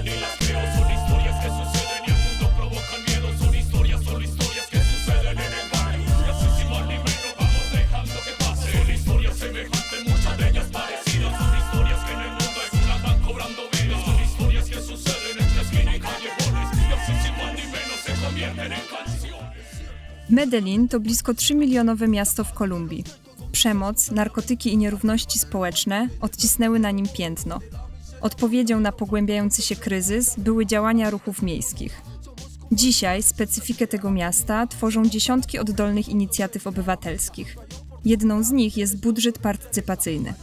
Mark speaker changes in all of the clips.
Speaker 1: y las creo. Son historias que suceden y el mundo provocan miedo. Son historias que suceden en el barrio. Y así sin más ni menos vamos dejando que pase. Son historias semejantes, muchas de ellas parecidas. Son historias que en el mundo algunas van cobrando vida. Son historias que suceden entre esquina y callejones. Y así sin más ni menos se convierten en canciones.
Speaker 2: Medellin to blisko 3-milionowe miasto w Kolumbii. Przemoc, narkotyki i nierówności społeczne odcisnęły na nim piętno. Odpowiedzią na pogłębiający się kryzys były działania ruchów miejskich. Dzisiaj specyfikę tego miasta tworzą dziesiątki oddolnych inicjatyw obywatelskich. Jedną z nich jest budżet partycypacyjny.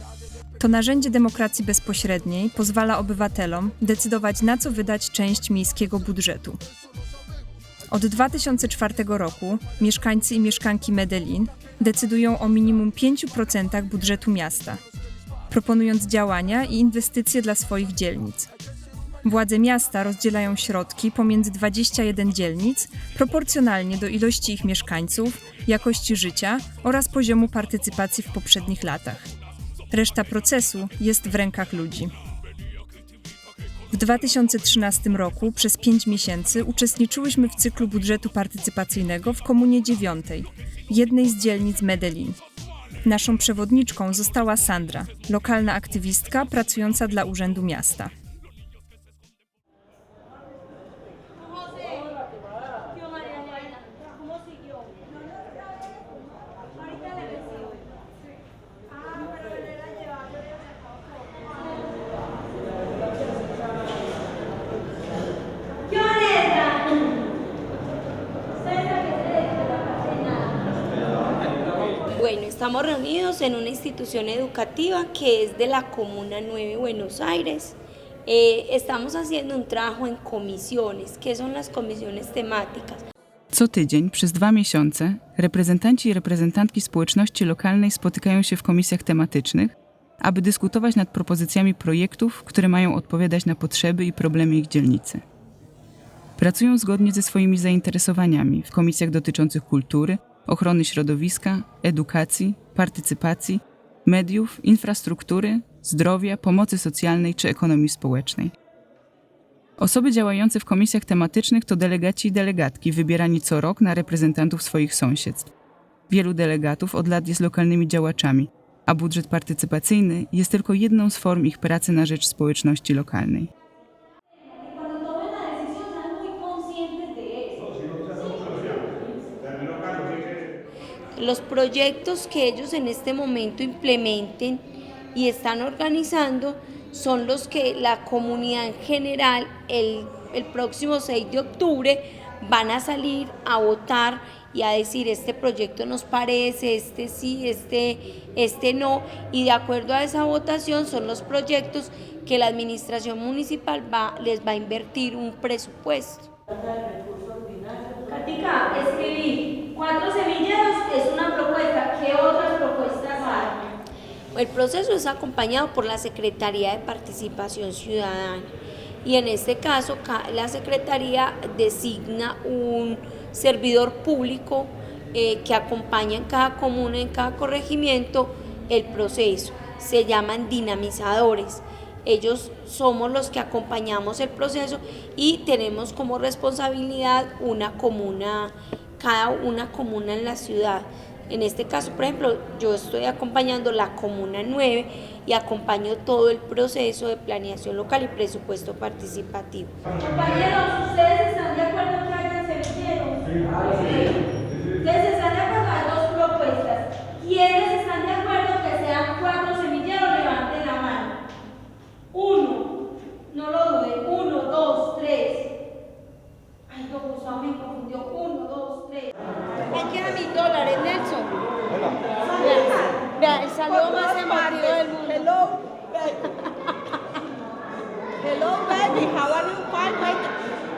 Speaker 2: To narzędzie demokracji bezpośredniej pozwala obywatelom decydować, na co wydać część miejskiego budżetu. Od 2004 roku mieszkańcy i mieszkanki Medellin decydują o minimum 5% budżetu miasta, proponując działania i inwestycje dla swoich dzielnic. Władze miasta rozdzielają środki pomiędzy 21 dzielnic proporcjonalnie do ilości ich mieszkańców, jakości życia oraz poziomu partycypacji w poprzednich latach. Reszta procesu jest w rękach ludzi. W 2013 roku przez 5 miesięcy uczestniczyłyśmy w cyklu budżetu partycypacyjnego w Komunie 9, jednej z dzielnic Medellin. Naszą przewodniczką została Sandra, lokalna aktywistka pracująca dla Urzędu Miasta.
Speaker 3: Bueno, estamos reunidos en una institución educativa que es de la Comuna 9 Buenos Aires. Estamos haciendo un trabajo en comisiones. ¿Qué son las comisiones temáticas?
Speaker 4: Co tydzień przez 2 miesiące reprezentanci i reprezentantki społeczności lokalnej spotykają się w komisjach tematycznych, aby dyskutować nad propozycjami projektów, które mają odpowiadać na potrzeby i problemy ich dzielnicy. Pracują zgodnie ze swoimi zainteresowaniami w komisjach dotyczących kultury, ochrony środowiska, edukacji, partycypacji, mediów, infrastruktury, zdrowia, pomocy socjalnej czy ekonomii społecznej. Osoby działające w komisjach tematycznych to delegaci i delegatki wybierani co rok na reprezentantów swoich sąsiedztw. Wielu delegatów od lat jest lokalnymi działaczami, a budżet partycypacyjny jest tylko jedną z form ich pracy na rzecz społeczności lokalnej.
Speaker 3: Los proyectos que ellos en este momento implementen y están organizando son los que la comunidad en general el próximo 6 de octubre van a salir a votar y a decir este proyecto nos parece, este sí, este no, y de acuerdo a esa votación son los proyectos que la administración municipal les va a invertir un presupuesto.
Speaker 5: Katica, escribí 4 semilleros es una propuesta. ¿Qué otras propuestas hay?
Speaker 3: El proceso es acompañado por la Secretaría de Participación Ciudadana y en este caso la Secretaría designa un servidor público que acompaña en cada comuna, en cada corregimiento el proceso. Se llaman dinamizadores. Ellos somos los que acompañamos el proceso y tenemos como responsabilidad cada una comuna en la ciudad. En este caso, por ejemplo, yo estoy acompañando la Comuna 9 y acompaño todo el proceso de planeación local y presupuesto participativo.
Speaker 5: Compañeros, ¿ustedes están de acuerdo que hayan semilleros? Sí. ¿Ustedes están de acuerdo? Hay 2 propuestas. ¿Quiénes están de acuerdo que sean 4 semilleros? Levanten la mano. 1, no lo duden, 1, 2, 3. Ay, don Gustavo me confundió. 1, 2, 3.
Speaker 3: ¿Quién quiere mis dólares, Nelson? Vea, el saludo más embatido del mundo.
Speaker 6: Hello, hello, baby. How are you? Fine.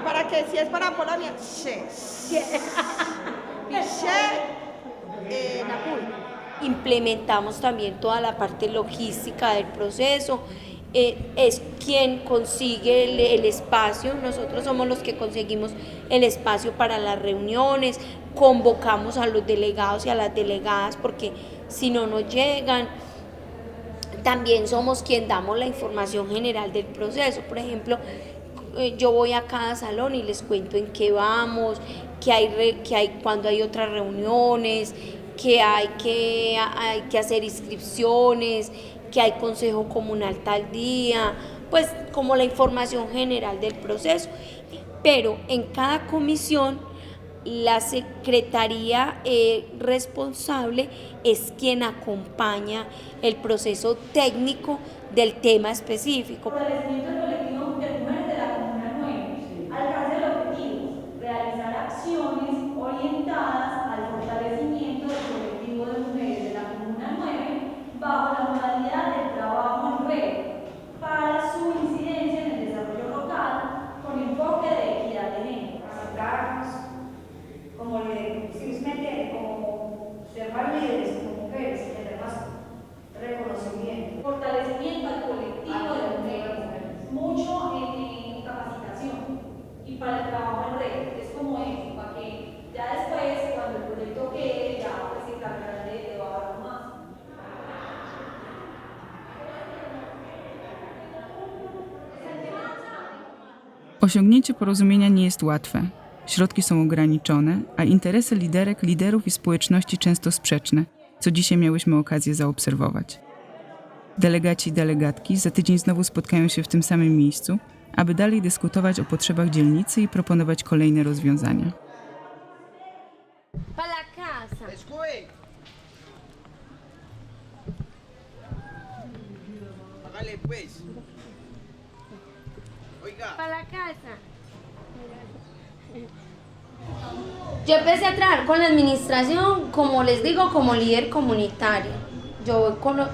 Speaker 6: Para que si es para Polonia, Napul.
Speaker 3: Implementamos también toda la parte logística del proceso. Es quien consigue el espacio, nosotros somos los que conseguimos el espacio para las reuniones, convocamos a los delegados y a las delegadas porque si no nos llegan, también somos quien damos la información general del proceso. Por ejemplo, yo voy a cada salón y les cuento en qué vamos, cuando hay otras reuniones, que hay que hacer inscripciones, que hay consejo comunal tal día, pues como la información general del proceso. Pero en cada comisión la secretaría responsable es quien acompaña el proceso técnico del tema específico.
Speaker 5: Fortalecimiento del colectivo de mujeres de la Comuna 9. Alcance del objetivo: realizar acciones orientadas al fortalecimiento del colectivo de mujeres de la Comuna 9 bajo la modalidad del trabajo en red para su incidencia en el desarrollo local con enfoque de equidad de género.
Speaker 7: Aceptarnos como ser más líderes como mujeres, tener más reconocimiento.
Speaker 5: Fortalecimiento al colectivo de mujeres, mucho en capacitación y para el trabajo en red, es como eso, para que ya después, cuando el proyecto quede, ya pues se encargarán de bajarlo más.
Speaker 4: Osiągnięcie porozumienia nie jest łatwe. Środki są ograniczone, a interesy liderek, liderów i społeczności często sprzeczne, co dzisiaj miałyśmy okazję zaobserwować. Delegaci i delegatki za tydzień znowu spotkają się w tym samym miejscu, aby dalej dyskutować o potrzebach dzielnicy i proponować kolejne rozwiązania.
Speaker 3: Para la casa.
Speaker 8: Hágale pues. Oiga.
Speaker 3: Para la casa. Yo empecé a trabajar con la administración, como les digo, como líder comunitario.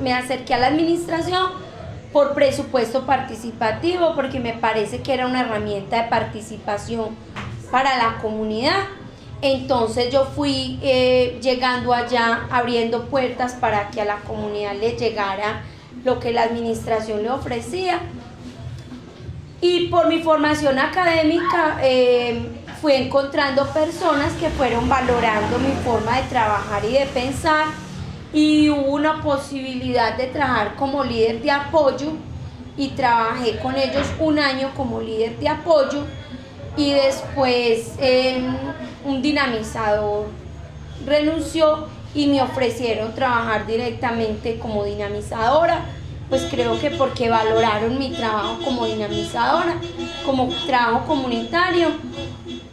Speaker 3: Me acerqué a la administración por presupuesto participativo, porque me parece que era una herramienta de participación para la comunidad. Entonces yo fui llegando allá, abriendo puertas para que a la comunidad le llegara lo que la administración le ofrecía. Y por mi formación académica fui encontrando personas que fueron valorando mi forma de trabajar y de pensar, y hubo una posibilidad de trabajar como líder de apoyo y trabajé con ellos 1 año como líder de apoyo, y después un dinamizador renunció y me ofrecieron trabajar directamente como dinamizadora. Pues creo que porque valoraron mi trabajo como dinamizadora, como trabajo comunitario,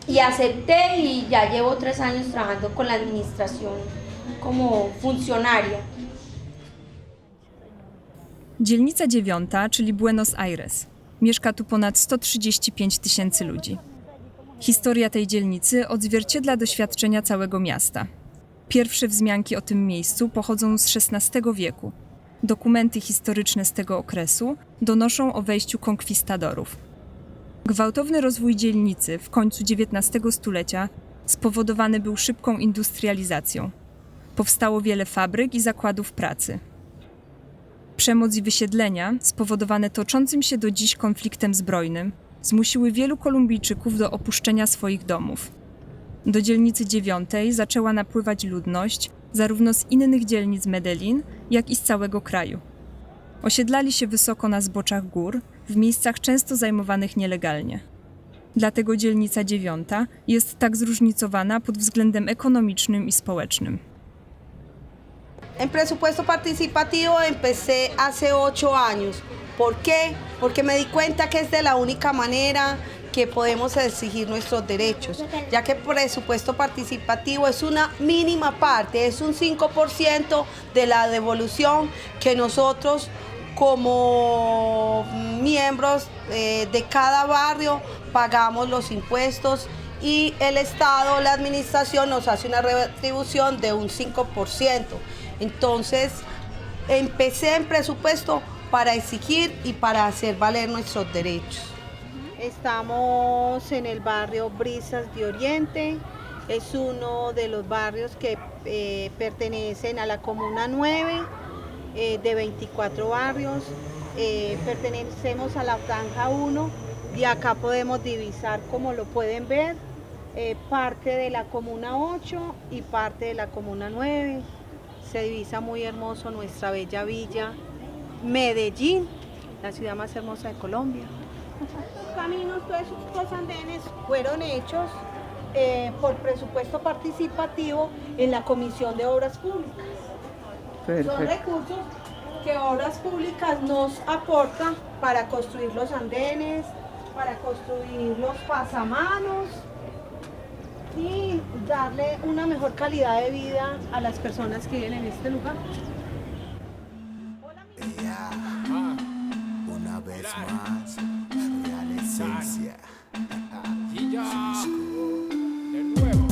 Speaker 3: y acepté, y ya llevo 3 años trabajando con la administración como funcionaria.
Speaker 2: Dzielnica 9, czyli Buenos Aires. Mieszka tu ponad 135 000 ludzi. Historia tej dzielnicy odzwierciedla doświadczenia całego miasta. Pierwsze wzmianki o tym miejscu pochodzą z XVI wieku. Dokumenty historyczne z tego okresu donoszą o wejściu konkwistadorów. Gwałtowny rozwój dzielnicy w końcu XIX stulecia spowodowany był szybką industrializacją. Powstało wiele fabryk i zakładów pracy. Przemoc i wysiedlenia, spowodowane toczącym się do dziś konfliktem zbrojnym, zmusiły wielu Kolumbijczyków do opuszczenia swoich domów. Do dzielnicy 9 zaczęła napływać ludność zarówno z innych dzielnic Medellin, jak i z całego kraju. Osiedlali się wysoko na zboczach gór, w miejscach często zajmowanych nielegalnie. Dlatego dzielnica 9 jest tak zróżnicowana pod względem ekonomicznym i społecznym.
Speaker 6: En presupuesto participativo empecé hace 8 años. ¿Por qué? Porque me di cuenta que es de la única manera que podemos exigir nuestros derechos, ya que el presupuesto participativo es una mínima parte, es un 5% de la devolución que nosotros como miembros de cada barrio pagamos los impuestos, y el Estado, la administración, nos hace una retribución de un 5%. Entonces empecé en presupuesto para exigir y para hacer valer nuestros derechos.
Speaker 9: Estamos en el barrio Brisas de Oriente, es uno de los barrios que pertenecen a la Comuna 9, de 24 barrios, pertenecemos a la Franja 1, y acá podemos divisar, como lo pueden ver, parte de la Comuna 8 y parte de la Comuna 9. Se divisa muy hermoso nuestra bella villa Medellín, la ciudad más hermosa de Colombia. Los caminos, todos estos andenes fueron hechos por presupuesto participativo en la Comisión de Obras Públicas. Son recursos que Obras Públicas nos aporta para construir los andenes, para construir los pasamanos y darle una mejor calidad de vida a las personas que viven en este lugar.
Speaker 10: Una vez más, real esencia.
Speaker 1: Y ya, de nuevo.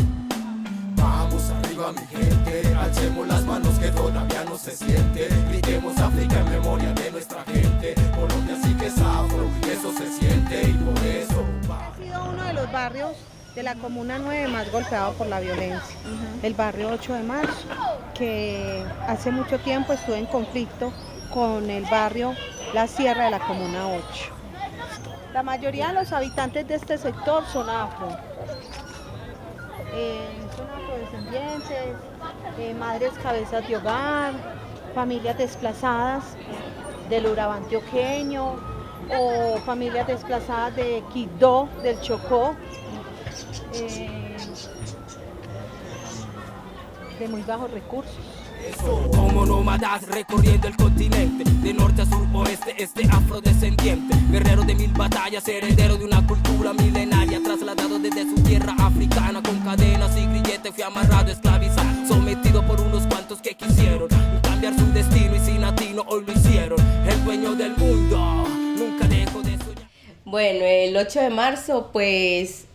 Speaker 10: Vamos arriba, mi gente, alcemos las manos que todavía no se siente. Gritemos África en memoria de nuestra gente. Colombia sí que es afro, eso se siente y por eso va.
Speaker 9: Ha sido uno de los barrios de la Comuna 9 más golpeado por la violencia. El barrio 8 de marzo, que hace mucho tiempo estuvo en conflicto con el barrio La Sierra de la Comuna 8. La mayoría de los habitantes de este sector son afro. Son afrodescendientes, madres cabezas de hogar, familias desplazadas del Urabá antioqueño o familias desplazadas de Quibdó, del Chocó, de muy bajos recursos.
Speaker 1: Como nómadas recorriendo el continente, de norte a sur, oeste, afrodescendiente, guerrero de 1000 batallas, heredero de una cultura milenaria, trasladado desde su tierra africana con cadenas y grilletes, fui amarrado, esclavizado, sometido por unos cuantos que quisieron cambiar su destino y sin latino hoy lo hicieron, el dueño del mundo, nunca dejo de soñar.
Speaker 3: Bueno, el 8 de marzo, pues,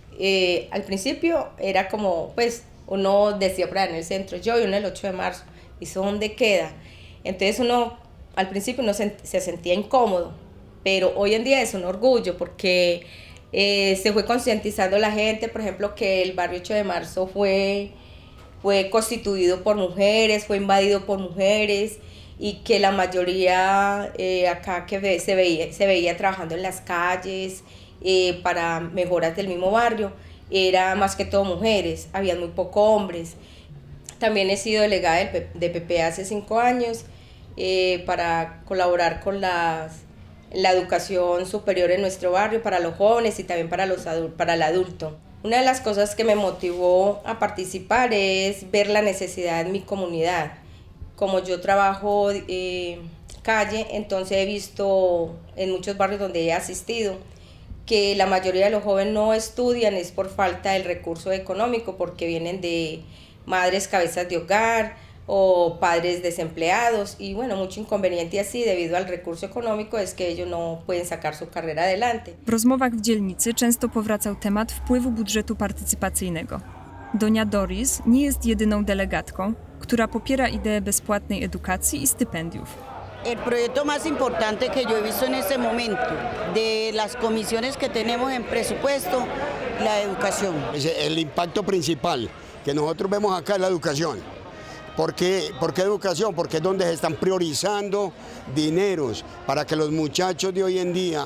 Speaker 3: al principio era como, pues, uno decía por ahí en el centro, yo y uno el 8 de marzo, ¿y eso dónde queda? Entonces uno, al principio uno se sentía incómodo, pero hoy en día es un orgullo porque se fue concientizando la gente, por ejemplo, que el barrio 8 de marzo fue constituido por mujeres, fue invadido por mujeres y que la mayoría acá que se veía trabajando en las calles para mejoras del mismo barrio, era más que todo mujeres, había muy pocos hombres. También he sido delegada de PP hace 5 años para colaborar con la educación superior en nuestro barrio para los jóvenes y también para el adulto. Una de las cosas que me motivó a participar es ver la necesidad en mi comunidad. Como yo trabajo calle, entonces he visto en muchos barrios donde he asistido que la mayoría de los jóvenes no estudian es por falta del recurso económico, porque vienen de madres cabezas de hogar o padres desempleados y bueno, mucho inconveniente así debido al recurso económico es que ellos no pueden sacar su carrera adelante.
Speaker 2: W rozmowach w dzielnicy często powracał temat wpływu budżetu partycypacyjnego. Donia Doris nie jest jedyną delegatką, która popiera ideę bezpłatnej edukacji i stypendiów.
Speaker 11: El proyecto más importante que yo he visto en este momento de las comisiones que tenemos en presupuesto, la educación.
Speaker 12: El impacto principal que nosotros vemos acá es la educación. ¿Por qué educación? Porque es donde se están priorizando dineros para que los muchachos de hoy en día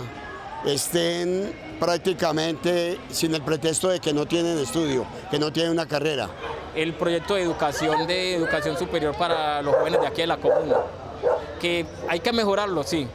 Speaker 12: estén prácticamente sin el pretexto de que no tienen estudio, que no tienen una carrera.
Speaker 13: El proyecto de educación superior para los jóvenes de aquí de la comuna, que hay que mejorarlo, sí,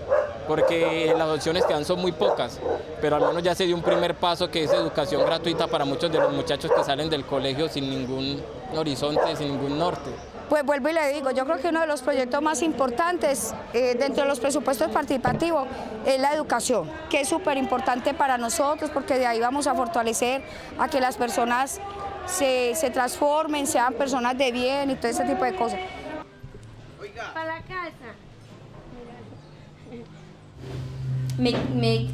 Speaker 13: porque las opciones que dan son muy pocas, pero al menos ya se dio un primer paso que es educación gratuita para muchos de los muchachos que salen del colegio sin ningún horizonte, sin ningún norte.
Speaker 14: Pues vuelvo y le digo, yo creo que uno de los proyectos más importantes dentro de los presupuestos participativos es la educación, que es súper importante para nosotros porque de ahí vamos a fortalecer a que las personas se transformen, sean personas de bien y todo ese tipo de cosas.
Speaker 5: Para la casa.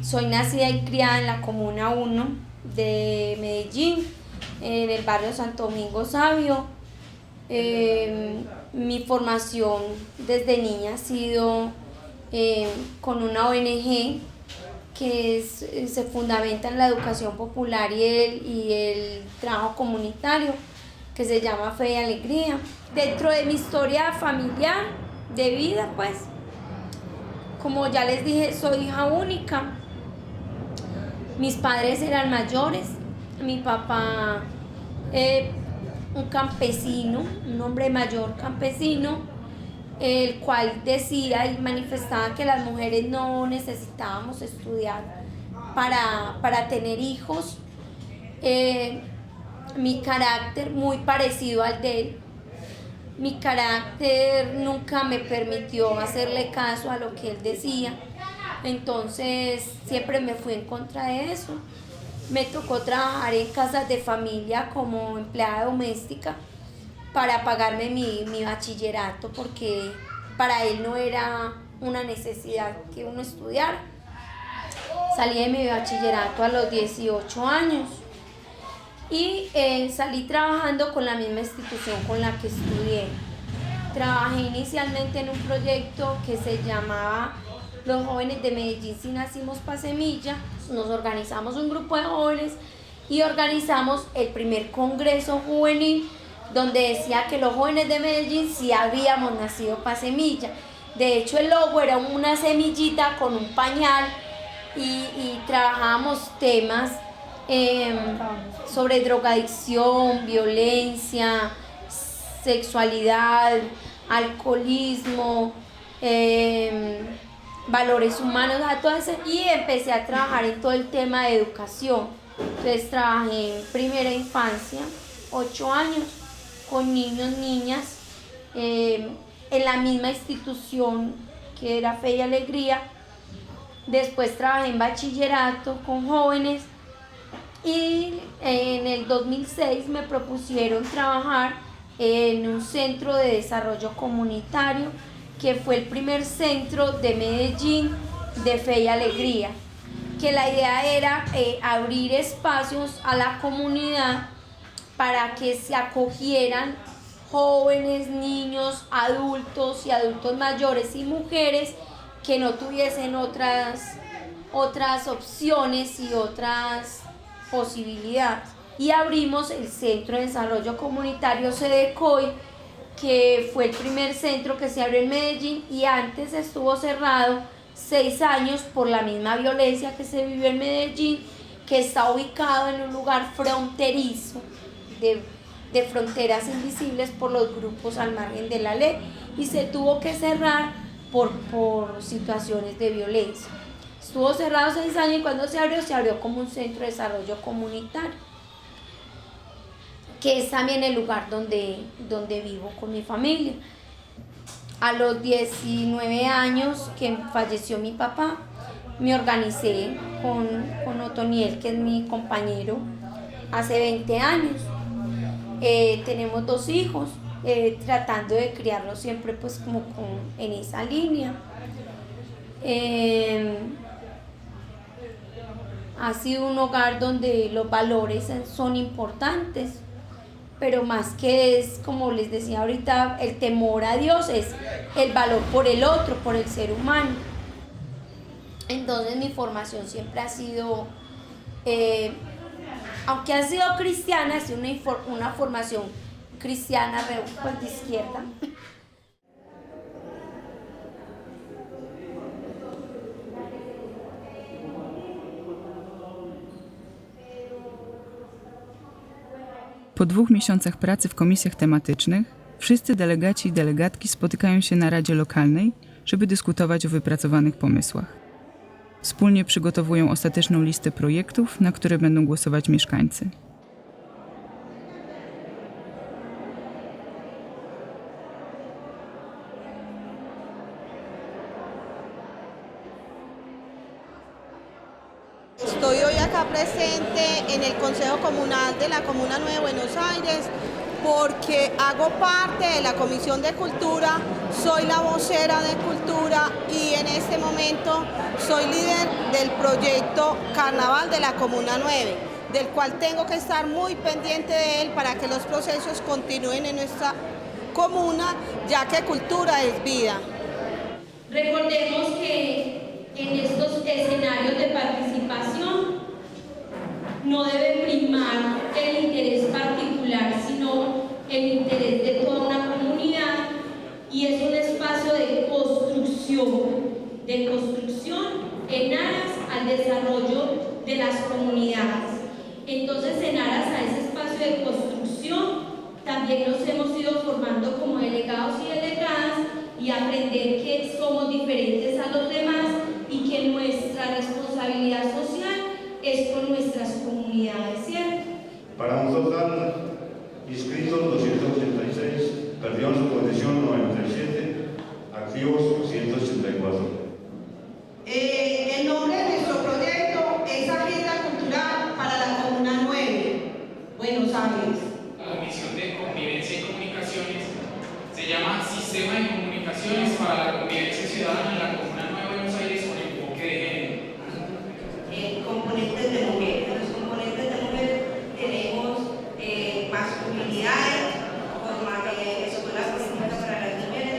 Speaker 3: Soy nacida y criada en la Comuna 1 de Medellín, en el barrio Santo Domingo Sabio. Mi formación desde niña ha sido con una ONG que se fundamenta en la educación popular y el trabajo comunitario, que se llama Fe y Alegría. Dentro de mi historia familiar de vida, pues, como ya les dije, soy hija única. Mis padres eran mayores. Mi papá, un campesino, un hombre mayor campesino, el cual decía y manifestaba que las mujeres no necesitábamos estudiar para tener hijos. Mi carácter muy parecido al de él. Mi carácter nunca me permitió hacerle caso a lo que él decía, entonces siempre me fui en contra de eso. Me tocó trabajar en casas de familia como empleada doméstica para pagarme mi bachillerato, porque para él no era una necesidad que uno estudiara. Salí de mi bachillerato a los 18 años y salí trabajando con la misma institución con la que estudié. Trabajé inicialmente en un proyecto que se llamaba Los Jóvenes de Medellín Si Nacimos Pa' Semilla. Nos organizamos un grupo de jóvenes y organizamos el primer congreso juvenil, donde decía que los jóvenes de Medellín sí habíamos nacido pa' semilla. De hecho, el logo era una semillita con un pañal y trabajábamos temas sobre drogadicción, violencia, sexualidad, alcoholismo, valores humanos, todo eso, y empecé a trabajar en todo el tema de educación. Entonces trabajé en primera infancia, 8 años, con niños, niñas, en la misma institución que era Fe y Alegría. Después trabajé en bachillerato con jóvenes y en el 2006 me propusieron trabajar en un centro de desarrollo comunitario, que fue el primer centro de Medellín de Fe y Alegría, que la idea era abrir espacios a la comunidad para que se acogieran jóvenes, niños, adultos y adultos mayores y mujeres que no tuviesen otras opciones y otras posibilidades. Y abrimos el Centro de Desarrollo Comunitario CDCOI, que fue el primer centro que se abrió en Medellín, y antes estuvo cerrado 6 años por la misma violencia que se vivió en Medellín, que está ubicado en un lugar fronterizo de fronteras invisibles por los grupos al margen de la ley, y se tuvo que cerrar por situaciones de violencia. Estuvo cerrado 6 años y cuando se abrió como un centro de desarrollo comunitario, que es también el lugar donde vivo con mi familia. A los 19 años que falleció mi papá, me organicé con Otoniel, que es mi compañero, hace 20 años. Tenemos 2 hijos, tratando de criarlos siempre pues como en esa línea. Ha sido un hogar donde los valores son importantes, pero más que es, como les decía ahorita, el temor a Dios, es el valor por el otro, por el ser humano. Entonces mi formación siempre ha sido, aunque ha sido cristiana, ha sido una formación cristiana pues, de izquierda.
Speaker 4: Po 2 miesiącach pracy w komisjach tematycznych wszyscy delegaci i delegatki spotykają się na Radzie Lokalnej, żeby dyskutować o wypracowanych pomysłach. Wspólnie przygotowują ostateczną listę projektów, na które będą głosować mieszkańcy.
Speaker 9: Estoy hoy acá presente en el Consejo Comunal de la Comuna 9 de Buenos Aires porque hago parte de la Comisión de Cultura, soy la vocera de Cultura y en este momento soy líder del proyecto Carnaval de la Comuna 9, del cual tengo que estar muy pendiente de él para que los procesos continúen en nuestra comuna, ya que cultura es vida.
Speaker 5: Recordemos que en estos escenarios de participación no debe primar el interés particular, sino el interés de toda una comunidad, y es un espacio de construcción en aras al desarrollo de las comunidades. Entonces, en aras a ese espacio de construcción, también nos hemos ido formando como delegados y delegadas y aprender que somos diferentes a los demás y que nuestra responsabilidad social es con nuestras comunidades, ¿cierto?
Speaker 15: Para un total inscritos 286, perdieron su condición 97, activos 184.
Speaker 6: El nombre de nuestro proyecto es Agenda Cultural para la Comuna 9, Buenos Aires.
Speaker 16: La Comisión de Convivencia y Comunicaciones se llama Sistema de Comunicaciones para la Convivencia Ciudadana en la Comuna 9 de Buenos Aires con enfoque de género.
Speaker 7: Componentes de mujeres. Los componentes de mujeres tenemos masculinidades, escuelas políticas para las mujeres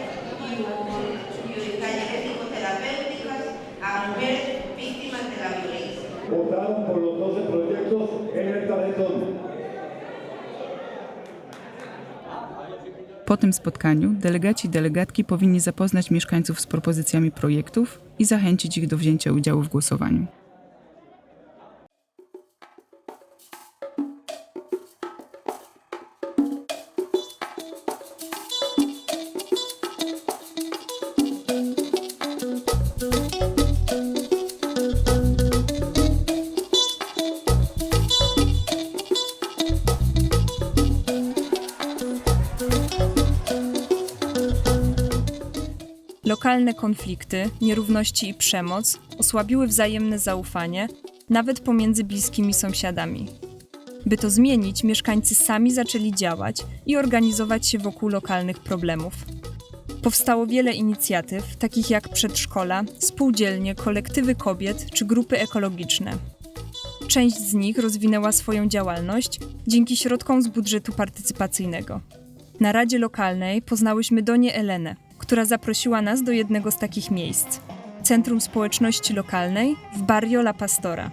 Speaker 7: y talleres psicoterapéuticas a mujeres víctimas de la violencia.
Speaker 15: Votaron por los 12 proyectos en el Taletón.
Speaker 4: Po tym spotkaniu delegaci i delegatki powinni zapoznać mieszkańców z propozycjami projektów i zachęcić ich do wzięcia udziału w głosowaniu.
Speaker 2: Lokalne konflikty, nierówności i przemoc osłabiły wzajemne zaufanie, nawet pomiędzy bliskimi sąsiadami. By to zmienić, mieszkańcy sami zaczęli działać i organizować się wokół lokalnych problemów. Powstało wiele inicjatyw, takich jak przedszkola, spółdzielnie, kolektywy kobiet czy grupy ekologiczne. Część z nich rozwinęła swoją działalność dzięki środkom z budżetu partycypacyjnego. Na Radzie Lokalnej poznałyśmy Donię Elenę, która zaprosiła nas do jednego z takich miejsc – Centrum Społeczności Lokalnej w Barrio La Pastora.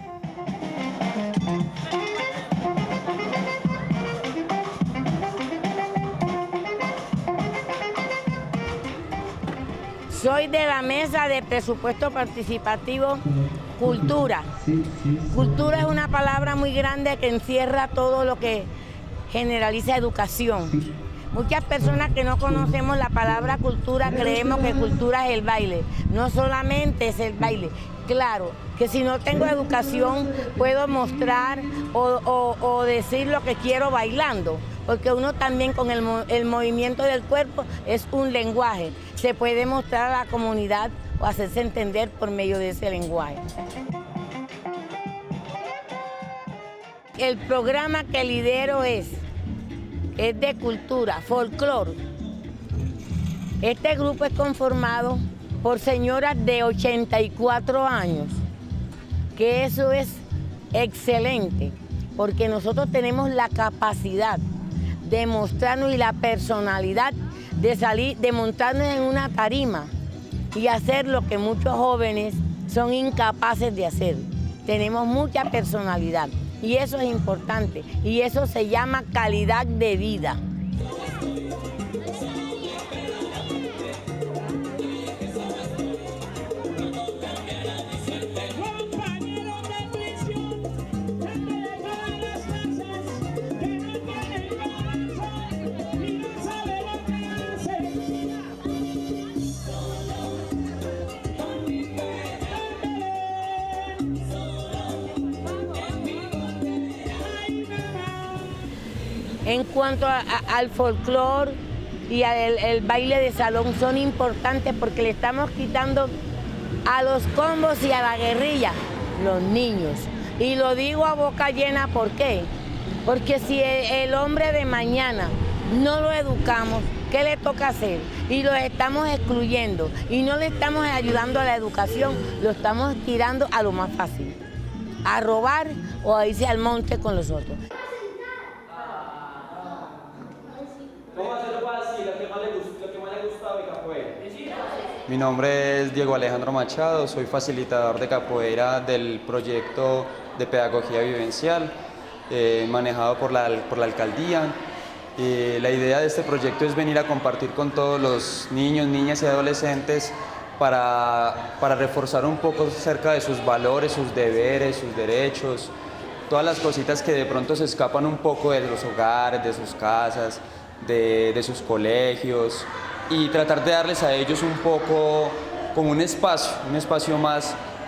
Speaker 17: Soy de la mesa de presupuesto participativo Cultura. Cultura es una palabra muy grande que encierra todo lo que generaliza educación. Muchas personas que no conocemos la palabra cultura creemos que cultura es el baile. No solamente es el baile. Claro, que si no tengo educación puedo mostrar o decir lo que quiero bailando, porque uno también con el movimiento del cuerpo es un lenguaje. Se puede mostrar a la comunidad o hacerse entender por medio de ese lenguaje. El programa que lidero es de cultura, folclore. Este grupo es conformado por señoras de 84 años, que eso es excelente, porque nosotros tenemos la capacidad de mostrarnos y la personalidad de salir, de montarnos en una tarima y hacer lo que muchos jóvenes son incapaces de hacer. Tenemos mucha personalidad. Y eso es importante, y eso se llama calidad de vida. En cuanto al folclore y al baile de salón, son importantes porque le estamos quitando a los combos y a la guerrilla los niños. Y lo digo a boca llena, ¿por qué? Porque si el hombre de mañana no lo educamos, ¿qué le toca hacer? Y lo estamos excluyendo y no le estamos ayudando a la educación, lo estamos tirando a lo más fácil, a robar o a irse al monte con los otros.
Speaker 18: Mi nombre es Diego Alejandro Machado, soy facilitador de capoeira del proyecto de pedagogía vivencial manejado por la alcaldía. La idea de este proyecto es venir a compartir con todos los niños, niñas y adolescentes para reforzar un poco acerca de sus valores, sus deberes, sus derechos, todas las cositas que de pronto se escapan un poco de los hogares, de sus casas, de sus colegios, y tratar de darles a ellos un poco como un espacio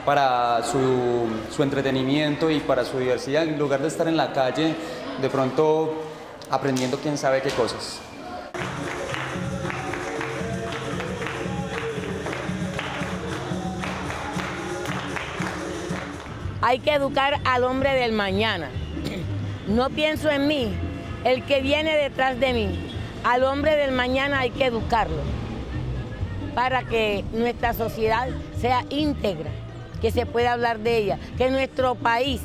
Speaker 18: para su entretenimiento y para su diversidad, en lugar de estar en la calle de pronto aprendiendo quién sabe qué cosas.
Speaker 17: Hay que educar al hombre del mañana. No pienso en mí, el que viene detrás de mí. Al hombre del mañana hay que educarlo para que nuestra sociedad sea íntegra, que se pueda hablar de ella, que nuestro país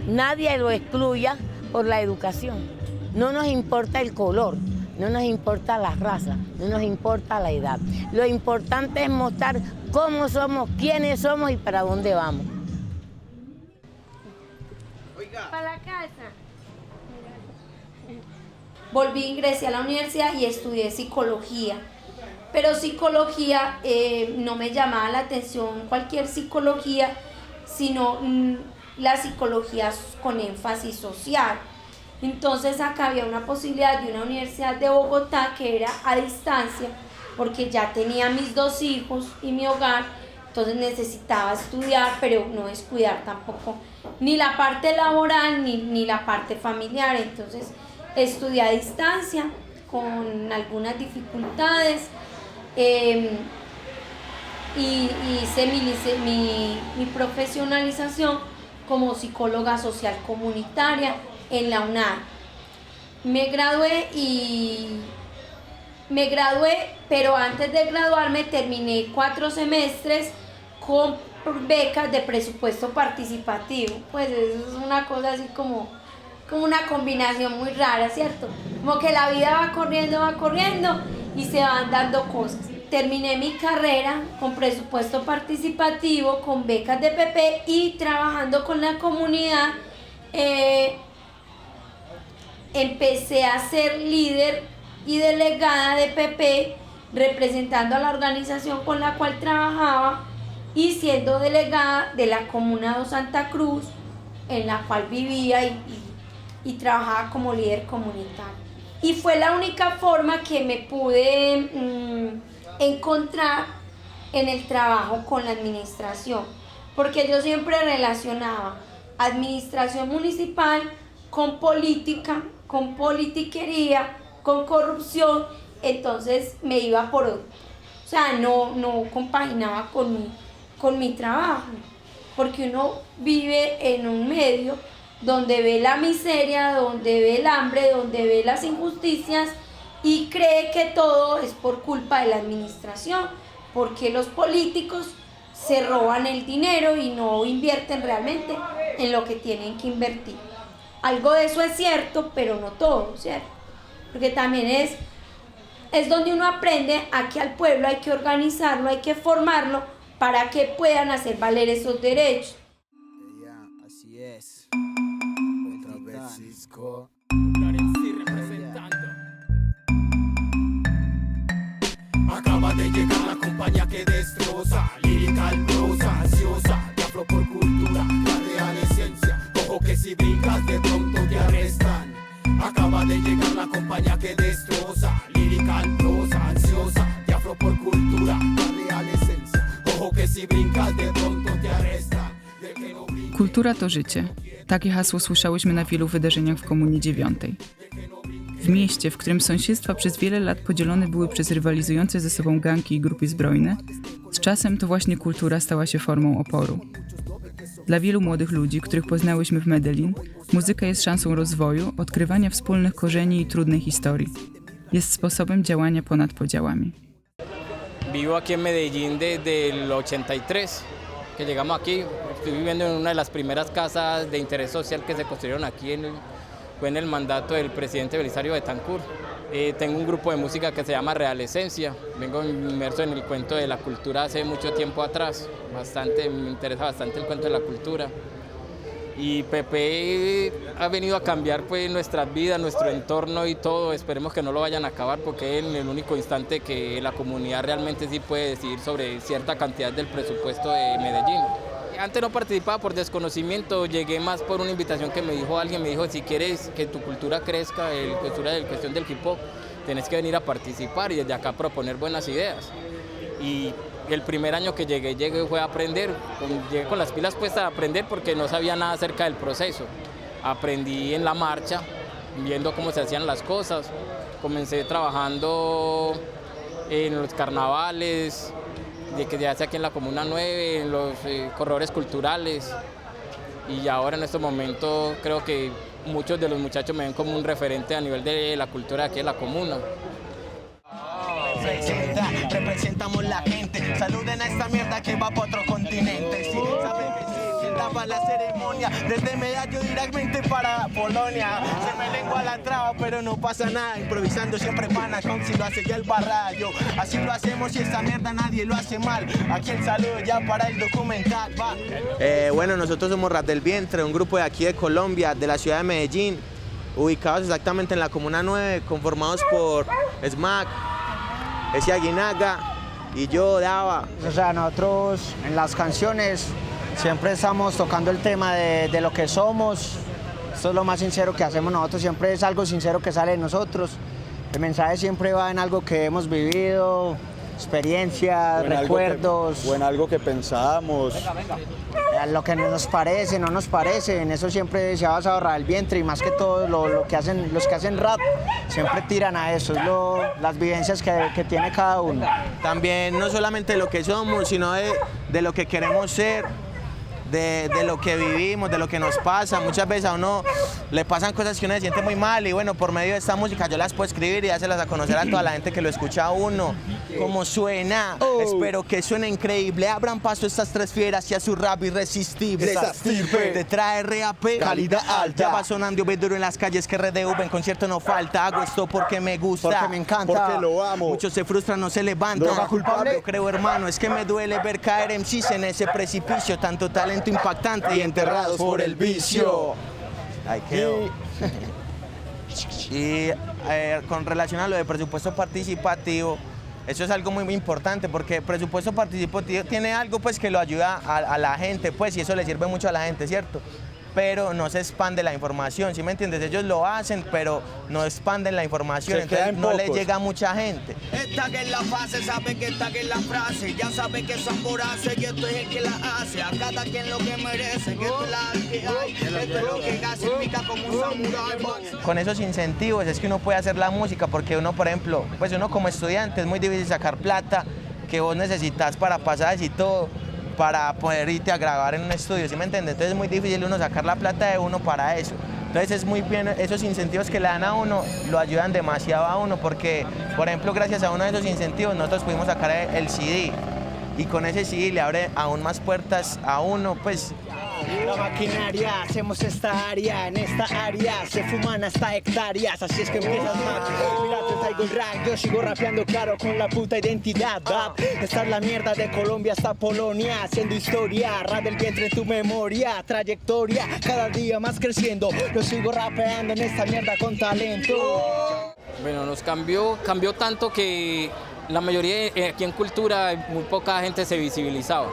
Speaker 17: nadie lo excluya por la educación. No nos importa el color, no nos importa la raza, no nos importa la edad. Lo importante es mostrar cómo somos, quiénes somos y para dónde vamos.
Speaker 5: Para la casa.
Speaker 3: Volví, ingresé a la universidad y estudié psicología. Pero psicología no me llamaba la atención cualquier psicología, sino la psicología con énfasis social. Entonces acá había una posibilidad de una universidad de Bogotá que era a distancia, porque ya tenía mis 2 hijos y mi hogar, entonces necesitaba estudiar, pero no descuidar tampoco ni la parte laboral ni la parte familiar. Entonces estudié a distancia con algunas dificultades. Y hice mi profesionalización como psicóloga social comunitaria en la UNAM. Me gradué, pero antes de graduarme terminé 4 semestres con becas de presupuesto participativo. Pues eso es una cosa así como una combinación muy rara, ¿cierto? Como que la vida va corriendo y se van dando cosas. Terminé mi carrera con presupuesto participativo, con becas de PP y trabajando con la comunidad. Empecé a ser líder y delegada de PP, representando a la organización con la cual trabajaba y siendo delegada de la Comuna de Santa Cruz, en la cual vivía y trabajaba como líder comunitario. Y fue la única forma que me pude encontrar en el trabajo con la administración, porque yo siempre relacionaba administración municipal con política, con politiquería, con corrupción, entonces me iba por otro. O sea, no compaginaba con mi trabajo, porque uno vive en un medio donde ve la miseria, donde ve el hambre, donde ve las injusticias y cree que todo es por culpa de la administración, porque los políticos se roban el dinero y no invierten realmente en lo que tienen que invertir. Algo de eso es cierto, pero no todo, ¿cierto? Porque también es donde uno aprende a que al pueblo hay que organizarlo, hay que formarlo para que puedan hacer valer esos derechos.
Speaker 8: Así es. Otra vez Cisco.
Speaker 10: Acaba de llegar la compañía que destroza, Lyrical prosa, ansiosa, de afro por cultura, la real esencia. Ojo que si brincas de pronto te arrestan. Acaba de llegar la compañía que destroza, Lyrical prosa, ansiosa, de afro por cultura, la real esencia. Ojo que si brincas de pronto te arrestan.
Speaker 4: Kultura to życie. Takie hasło słyszałyśmy na wielu wydarzeniach w Komunii 9. W mieście, w którym sąsiedztwa przez wiele lat podzielone były przez rywalizujące ze sobą gangi i grupy zbrojne, z czasem to właśnie kultura stała się formą oporu. Dla wielu młodych ludzi, których poznałyśmy w Medellín, muzyka jest szansą rozwoju, odkrywania wspólnych korzeni i trudnej historii. Jest sposobem działania ponad podziałami.
Speaker 13: Vivo aquí en Medellín desde el 83, que llegamos aquí. Estoy viviendo en una de las primeras casas de interés social que se construyeron aquí fue en el mandato del presidente Belisario Betancur. Tengo un grupo de música que se llama Real Esencia. Vengo inmerso en el cuento de la cultura hace mucho tiempo atrás. Me interesa bastante el cuento de la cultura. Y Pepe ha venido a cambiar pues nuestras vidas, nuestro entorno y todo. Esperemos que no lo vayan a acabar porque es el único instante que la comunidad realmente sí puede decidir sobre cierta cantidad del presupuesto de Medellín. Antes no participaba por desconocimiento, llegué más por una invitación que me dijo alguien, me dijo, si quieres que tu cultura crezca, la cuestión del hip hop, tenés que venir a participar y desde acá proponer buenas ideas. Y El primer año que llegué fue a aprender, llegué con las pilas puestas a aprender porque no sabía nada acerca del proceso. Aprendí en la marcha, viendo cómo se hacían las cosas. Comencé trabajando en los carnavales, que se hace aquí en la Comuna 9, en los corredores culturales. Y ahora en estos momentos creo que muchos de los muchachos me ven como un referente a nivel de la cultura de aquí en la comuna.
Speaker 19: Representamos la gente, saluden a esta mierda que va para otro continente. Sí, saben que sí, daba la ceremonia desde Medallo directamente para Polonia. Se me lengua la traba, pero no pasa nada. Improvisando siempre pana, como si lo hace ya el barrayo. Así lo hacemos y esta mierda nadie lo hace mal. Aquí el saludo ya para el documental, va.
Speaker 20: Bueno, nosotros somos Ras del Vientre, un grupo de aquí de Colombia, de la ciudad de Medellín, ubicados exactamente en la Comuna 9, conformados por Smack, ese Aguinaga y yo, Dava.
Speaker 21: O sea, nosotros en las canciones siempre estamos tocando el tema de lo que somos. Esto es lo más sincero que hacemos nosotros, siempre es algo sincero que sale de nosotros. El mensaje siempre va en algo que hemos vivido, experiencias, recuerdos.
Speaker 22: O en algo que pensamos.
Speaker 21: Lo que nos parece, no nos parece, en eso siempre se ha basado Ras del Vientre y más que todo los que hacen rap siempre tiran a eso, es las vivencias que tiene cada uno.
Speaker 20: También no solamente lo que somos, sino de lo que queremos ser. De lo que vivimos, de lo que nos pasa. Muchas veces a uno le pasan cosas que uno se siente muy mal y bueno, por medio de esta música yo las puedo escribir y dárselas a conocer a toda la gente que lo escucha a uno. Cómo suena, espero que suene increíble. Abran paso estas tres fieras y a su rap irresistible. Te trae RAP, calidad alta. Ya va sonando duro en las calles que RDV en concierto no falta. Hago esto porque me gusta,
Speaker 21: porque me encanta,
Speaker 22: porque lo amo.
Speaker 20: Muchos se frustran, no se levantan.
Speaker 21: ¿Droga culpable?
Speaker 20: Yo creo, hermano, es que me duele ver caer MCs en ese precipicio. Tanto talento impactante y enterrados por el vicio. Ahí quedó. Y con relación a lo de presupuesto participativo, eso es algo muy importante porque presupuesto participativo tiene algo pues que lo ayuda a la gente pues y eso le sirve mucho a la gente, ¿cierto? Pero no se expande la información, ¿sí me entiendes? Ellos lo hacen, pero no expanden la información, entonces no le llega a mucha gente.
Speaker 19: Esta que es la fase, sabe que esta que es la frase, ya sabe que son voraces y esto es el que la hace, a cada quien lo que merece, que esto es la que hay, esto es lo que clasifica como un samurái.
Speaker 20: Con esos incentivos es que uno puede hacer la música, porque uno, por ejemplo, pues uno como estudiante es muy difícil sacar plata que vos necesitas para pasajes y todo, para poder irte a grabar en un estudio, ¿sí me entiendes? Entonces es muy difícil uno sacar la plata de uno para eso. Entonces es muy bien, esos incentivos que le dan a uno lo ayudan demasiado a uno porque, por ejemplo, gracias a uno de esos incentivos nosotros pudimos sacar el CD y con ese CD le abre aún más puertas a uno, pues.
Speaker 21: La maquinaria, hacemos esta área, en esta área se fuman hasta hectáreas, así es que empiezas más. Mira, te traigo el rap, yo sigo rapeando claro con la puta identidad. Esta es la mierda de Colombia hasta Polonia, haciendo historia, Ras del Vientre en tu memoria, trayectoria, cada día más creciendo. Yo sigo rapeando en esta mierda con talento.
Speaker 13: Bueno, nos cambió tanto que la mayoría aquí en cultura muy poca gente se visibilizaba.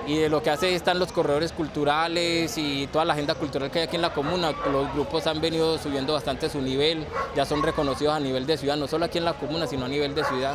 Speaker 13: Y de lo que hace están los corredores culturales y toda la agenda cultural que hay aquí en la comuna. Los grupos han venido subiendo bastante su nivel, ya son reconocidos a nivel de ciudad, no solo aquí en la comuna, sino a nivel de ciudad.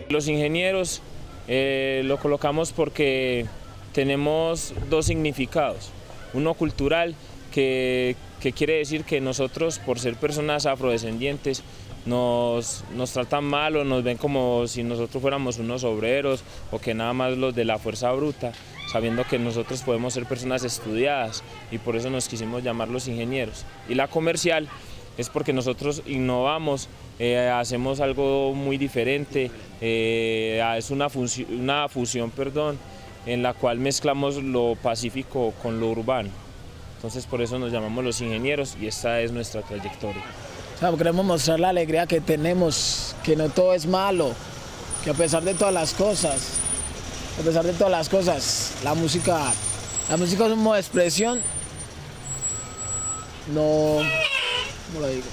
Speaker 23: Los ingenieros lo colocamos porque tenemos dos significados. Uno cultural, que quiere decir que nosotros, por ser personas afrodescendientes, nos tratan mal o nos ven como si nosotros fuéramos unos obreros o que nada más los de la fuerza bruta, sabiendo que nosotros podemos ser personas estudiadas y por eso nos quisimos llamar los ingenieros. Y la comercial es porque nosotros innovamos, hacemos algo muy diferente, es una fusión, en la cual mezclamos lo pacífico con lo urbano. Entonces por eso nos llamamos los ingenieros y esta es nuestra trayectoria.
Speaker 24: O sea, queremos mostrar la alegría que tenemos, que no todo es malo, que a pesar de todas las cosas, la música es un modo de expresión, no, ¿cómo lo digo?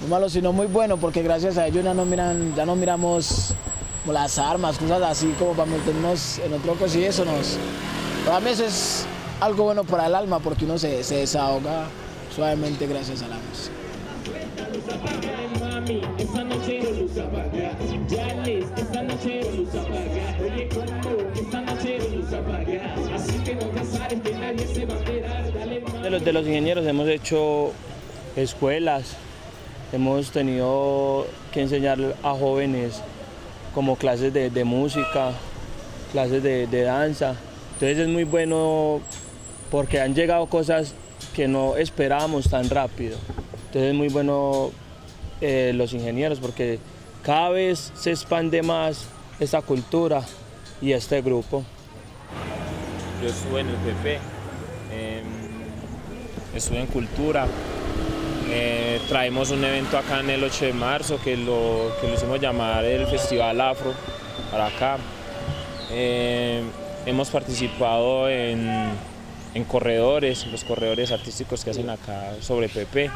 Speaker 24: No malo, sino muy bueno, porque gracias a ellos ya no miramos como las armas, cosas así como para meternos en otro cosa y eso nos... Para mí eso es algo bueno para el alma porque uno se desahoga suavemente gracias a la música.
Speaker 23: De los ingenieros hemos hecho escuelas, hemos tenido que enseñar a jóvenes como clases de música, clases de danza. Entonces es muy bueno porque han llegado cosas que no esperábamos tan rápido. Entonces es muy bueno los ingenieros porque cada vez se expande más esta cultura y este grupo. Yo estuve en el PP, estuve en Cultura, traemos un evento acá en el 8 de marzo que lo hicimos llamar el Festival Afro para acá. Hemos participado en corredores, los corredores artísticos que hacen acá sobre PP.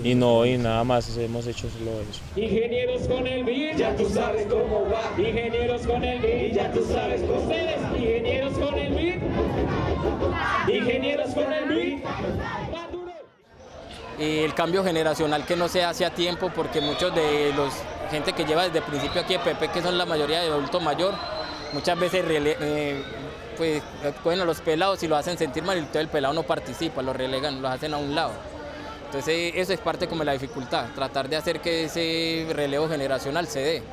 Speaker 23: Y nada más hemos hecho solo eso.
Speaker 1: Ingenieros con el beat, ya tú sabes cómo va. Ingenieros con el beat, ya tú sabes cómo ustedes. Ingenieros con el beat. Ingenieros con el beat.
Speaker 13: El cambio generacional que no se hace a tiempo porque muchos de los gente que lleva desde el principio aquí de PP, que son la mayoría de adulto mayor, muchas veces pues cogen a los pelados y lo hacen sentir mal y todo el pelado no participa, lo relegan, lo hacen a un lado. Entonces eso es parte como de la dificultad, tratar de hacer que ese relevo generacional se dé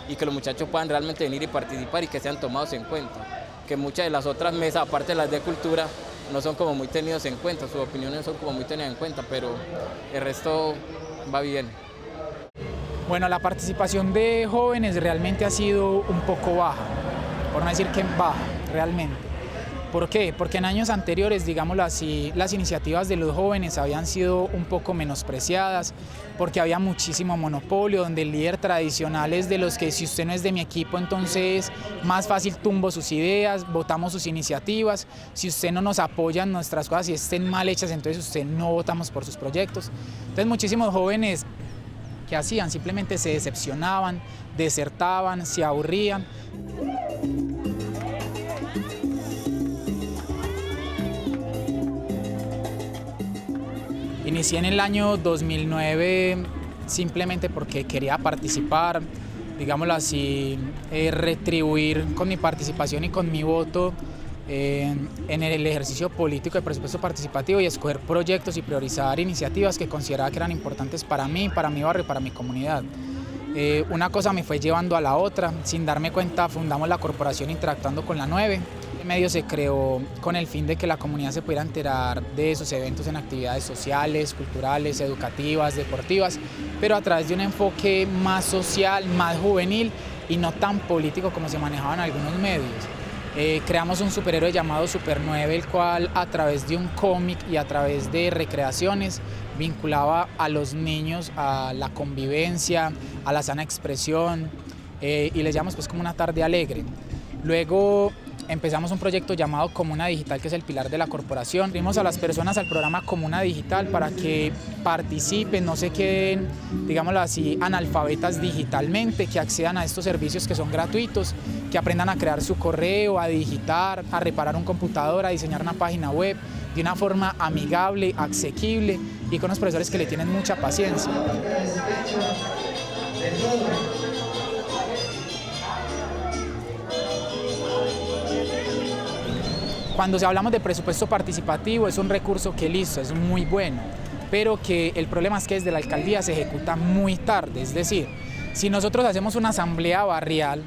Speaker 13: y que los muchachos puedan realmente venir y participar y que sean tomados en cuenta. Que muchas de las otras mesas, aparte de las de cultura, no son como muy tenidos en cuenta, sus opiniones son como muy tenidas en cuenta, pero el resto va bien.
Speaker 11: Bueno, la participación de jóvenes realmente ha sido un poco baja, por no decir que baja realmente. ¿Por qué? Porque en años anteriores, digámoslo así, las iniciativas de los jóvenes habían sido un poco menospreciadas, porque había muchísimo monopolio, donde el líder tradicional es de los que si usted no es de mi equipo, entonces más fácil tumbo sus ideas, votamos sus iniciativas, si usted no nos apoya en nuestras cosas y estén mal hechas, entonces usted no votamos por sus proyectos. Entonces muchísimos jóvenes, ¿qué hacían? Simplemente se decepcionaban, desertaban, se aburrían. Inicié en el año 2009 simplemente porque quería participar, digámoslo así, retribuir con mi participación y con mi voto en el ejercicio político de presupuesto participativo y escoger proyectos y priorizar iniciativas que consideraba que eran importantes para mí, para mi barrio y para mi comunidad. Una cosa me fue llevando a la otra, sin darme cuenta fundamos la corporación Interactuando con la 9. El medio se creó con el fin de que la comunidad se pudiera enterar de esos eventos en actividades sociales, culturales, educativas, deportivas, pero a través de un enfoque más social, más juvenil y no tan político como se manejaba en algunos medios. Creamos un superhéroe llamado Super 9, el cual a través de un cómic y a través de recreaciones vinculaba a los niños a la convivencia, a la sana expresión y les llamamos pues como una tarde alegre. Luego empezamos un proyecto llamado Comuna Digital, que es el pilar de la corporación. Dimos a las personas al programa Comuna Digital para que participen, no se queden, digámoslo así, analfabetas digitalmente, que accedan a estos servicios que son gratuitos, que aprendan a crear su correo, a digitar, a reparar un computador, a diseñar una página web de una forma amigable, asequible y con unos profesores que le tienen mucha paciencia. Cuando hablamos de presupuesto participativo es un recurso que listo, es muy bueno, pero que el problema es que desde la alcaldía se ejecuta muy tarde. Es decir, si nosotros hacemos una asamblea barrial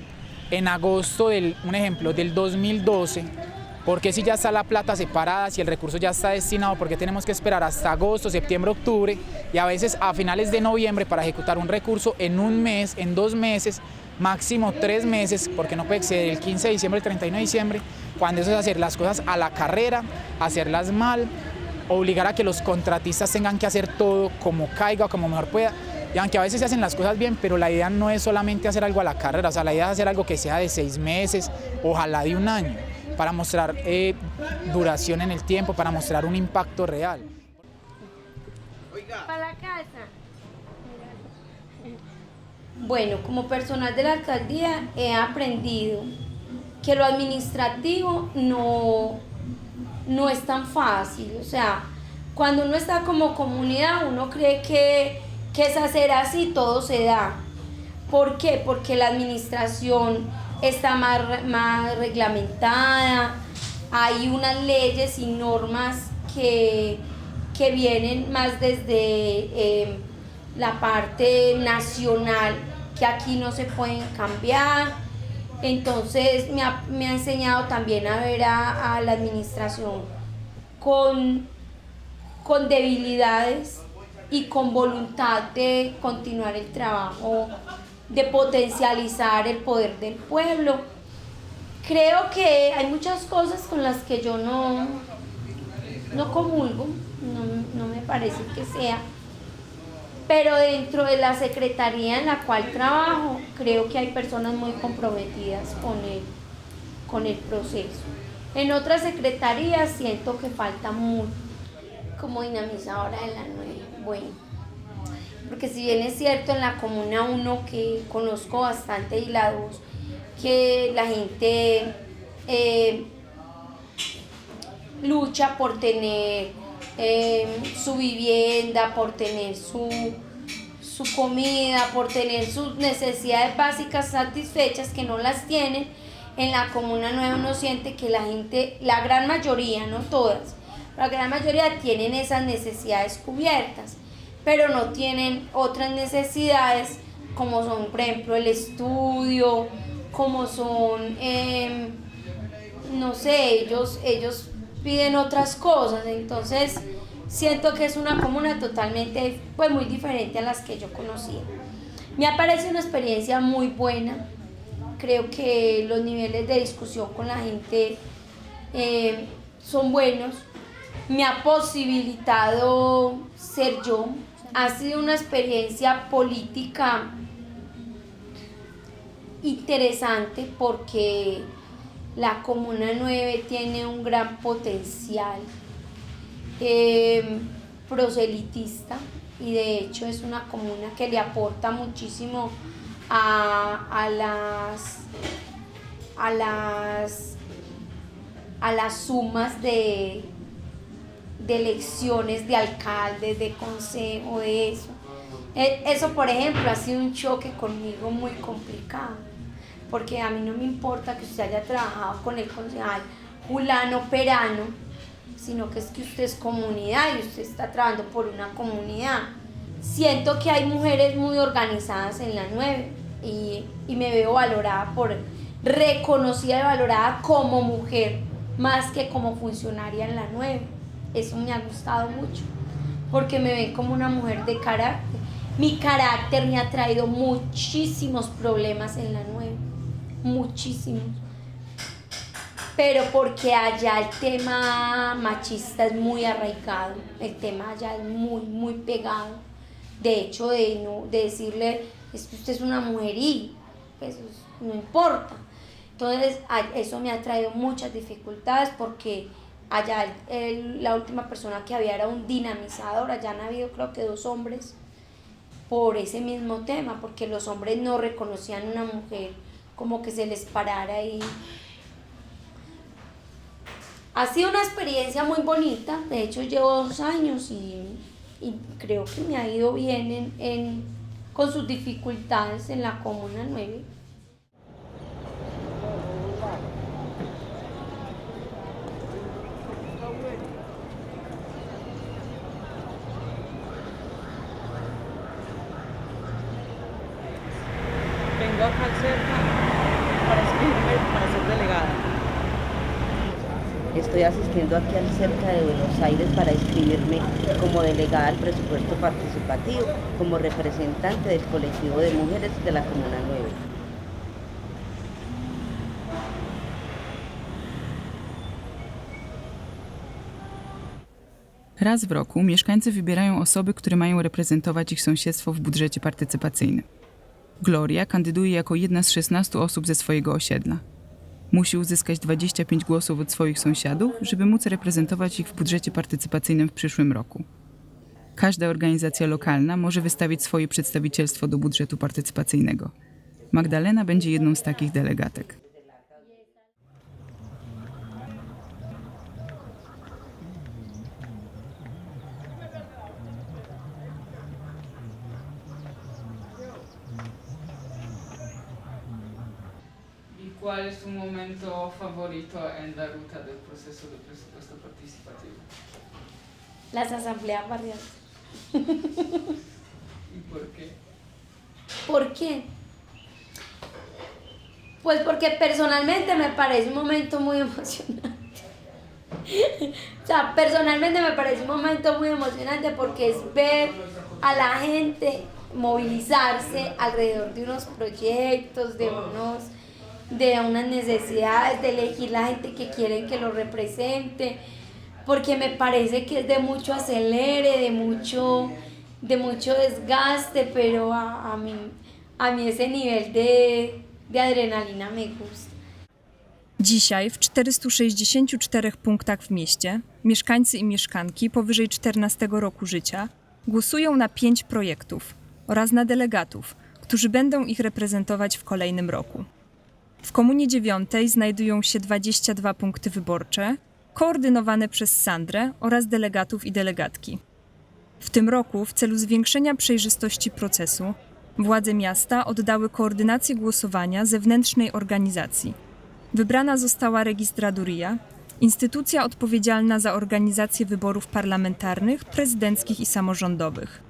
Speaker 11: en agosto un ejemplo, del 2012, ¿por qué si ya está la plata separada, si el recurso ya está destinado, por qué tenemos que esperar hasta agosto, septiembre, octubre y a veces a finales de noviembre para ejecutar un recurso en un mes, en 2 meses, máximo 3 meses, porque no puede exceder el 15 de diciembre, el 31 de diciembre, cuando eso es hacer las cosas a la carrera, hacerlas mal, obligar a que los contratistas tengan que hacer todo como caiga o como mejor pueda. Y aunque a veces se hacen las cosas bien, pero la idea no es solamente hacer algo a la carrera, o sea, la idea es hacer algo que sea de 6 meses, ojalá de 1 año, para mostrar duración en el tiempo, para mostrar un impacto real.
Speaker 5: Para la casa.
Speaker 3: Bueno, como personal de la alcaldía he aprendido que lo administrativo no no es tan fácil. O sea, cuando uno está como comunidad, uno cree que es hacer así, todo se da. ¿Por qué? Porque la administración está más reglamentada, hay unas leyes y normas que vienen más desde la parte nacional, que aquí no se pueden cambiar. Entonces me ha enseñado también a ver a la administración con debilidades y con voluntad de continuar el trabajo, de potencializar el poder del pueblo. Creo que hay muchas cosas con las que yo no comulgo, no me parece que sea, pero dentro de la secretaría en la cual trabajo, creo que hay personas muy comprometidas con el proceso. En otras secretarías siento que falta mucho como dinamizadora de la 9. Bueno, porque si bien es cierto en la Comuna 1, que conozco bastante, y la 2, que la gente lucha por tener su vivienda, por tener su comida, por tener sus necesidades básicas satisfechas, que no las tienen. En la Comuna 9 uno siente que la gente, la gran mayoría, no todas, la gran mayoría tienen esas necesidades cubiertas, pero no tienen otras necesidades como son, por ejemplo, el estudio, como son, no sé, ellos piden otras cosas. Entonces siento que es una comuna totalmente, pues muy diferente a las que yo conocía. Me ha parecido una experiencia muy buena. Creo que los niveles de discusión con la gente son buenos. Me ha posibilitado ser yo. Ha sido una experiencia política interesante porque la Comuna 9 tiene un gran potencial proselitista, y de hecho es una comuna que le aporta muchísimo a las sumas de elecciones de alcaldes, de consejo, de eso. Eso, por ejemplo, ha sido un choque conmigo muy complicado, porque a mí no me importa que usted haya trabajado con el concejal fulano perano, sino que es que usted es comunidad y usted está trabajando por una comunidad. Siento que hay mujeres muy organizadas en la 9 y me veo valorada, reconocida y valorada como mujer, más que como funcionaria en la 9. Eso me ha gustado mucho, porque me ven como una mujer de carácter. Mi carácter me ha traído muchísimos problemas en la 9, muchísimos. Pero porque allá el tema machista es muy arraigado, el tema allá es muy, muy pegado. De hecho, de decirle, es que usted es una mujer y pues no importa. Entonces, eso me ha traído muchas dificultades, porque allá la última persona que había era un dinamizador. Allá han habido, creo que 2 hombres por ese mismo tema, porque los hombres no reconocían a una mujer, como que se les parara ahí. Ha sido una experiencia muy bonita. De hecho, llevo 2 años y creo que me ha ido bien con sus dificultades en la Comuna 9.
Speaker 6: Vengo acá cerca para inscribirme para ser delegada.
Speaker 9: Estoy asistiendo aquí al cerca de Buenos Aires para inscribirme como delegada al presupuesto participativo, como representante del colectivo de mujeres de la Comuna 9.
Speaker 4: Raz w roku mieszkańcy wybierają osoby, które mają reprezentować ich sąsiedztwo w budżecie partycypacyjnym. Gloria kandyduje jako jedna z 16 osób ze swojego osiedla. Musi uzyskać 25 głosów od swoich sąsiadów, żeby móc reprezentować ich w budżecie partycypacyjnym w przyszłym roku. Każda organizacja lokalna może wystawić swoje przedstawicielstwo do budżetu partycypacyjnego. Magdalena będzie jedną z takich delegatek. ¿Cuál es tu momento favorito en la ruta del proceso de presupuesto participativo?
Speaker 3: Las asambleas barriales.
Speaker 4: ¿Y por qué?
Speaker 3: ¿Por qué? Pues porque personalmente me parece un momento muy emocionante. O sea, personalmente me parece un momento muy emocionante porque es ver a la gente movilizarse alrededor de unos proyectos, de unas necesidades, de elegir la gente que quieren que lo represente, porque me parece que es de mucho acelere, de mucho desgaste, pero a mí ese nivel de adrenalina me gusta.
Speaker 2: Dzisiaj w 464 punktach w mieście mieszkańcy i mieszkanki powyżej 14 roku życia głosują na 5 projektów oraz na delegatów, którzy będą ich reprezentować w kolejnym roku. W Komunie 9 znajdują się 22 punkty wyborcze, koordynowane przez Sandrę oraz delegatów i delegatki. W tym roku, w celu zwiększenia przejrzystości procesu, władze miasta oddały koordynację głosowania zewnętrznej organizacji. Wybrana została Registraduria, instytucja odpowiedzialna za organizację wyborów parlamentarnych, prezydenckich i samorządowych.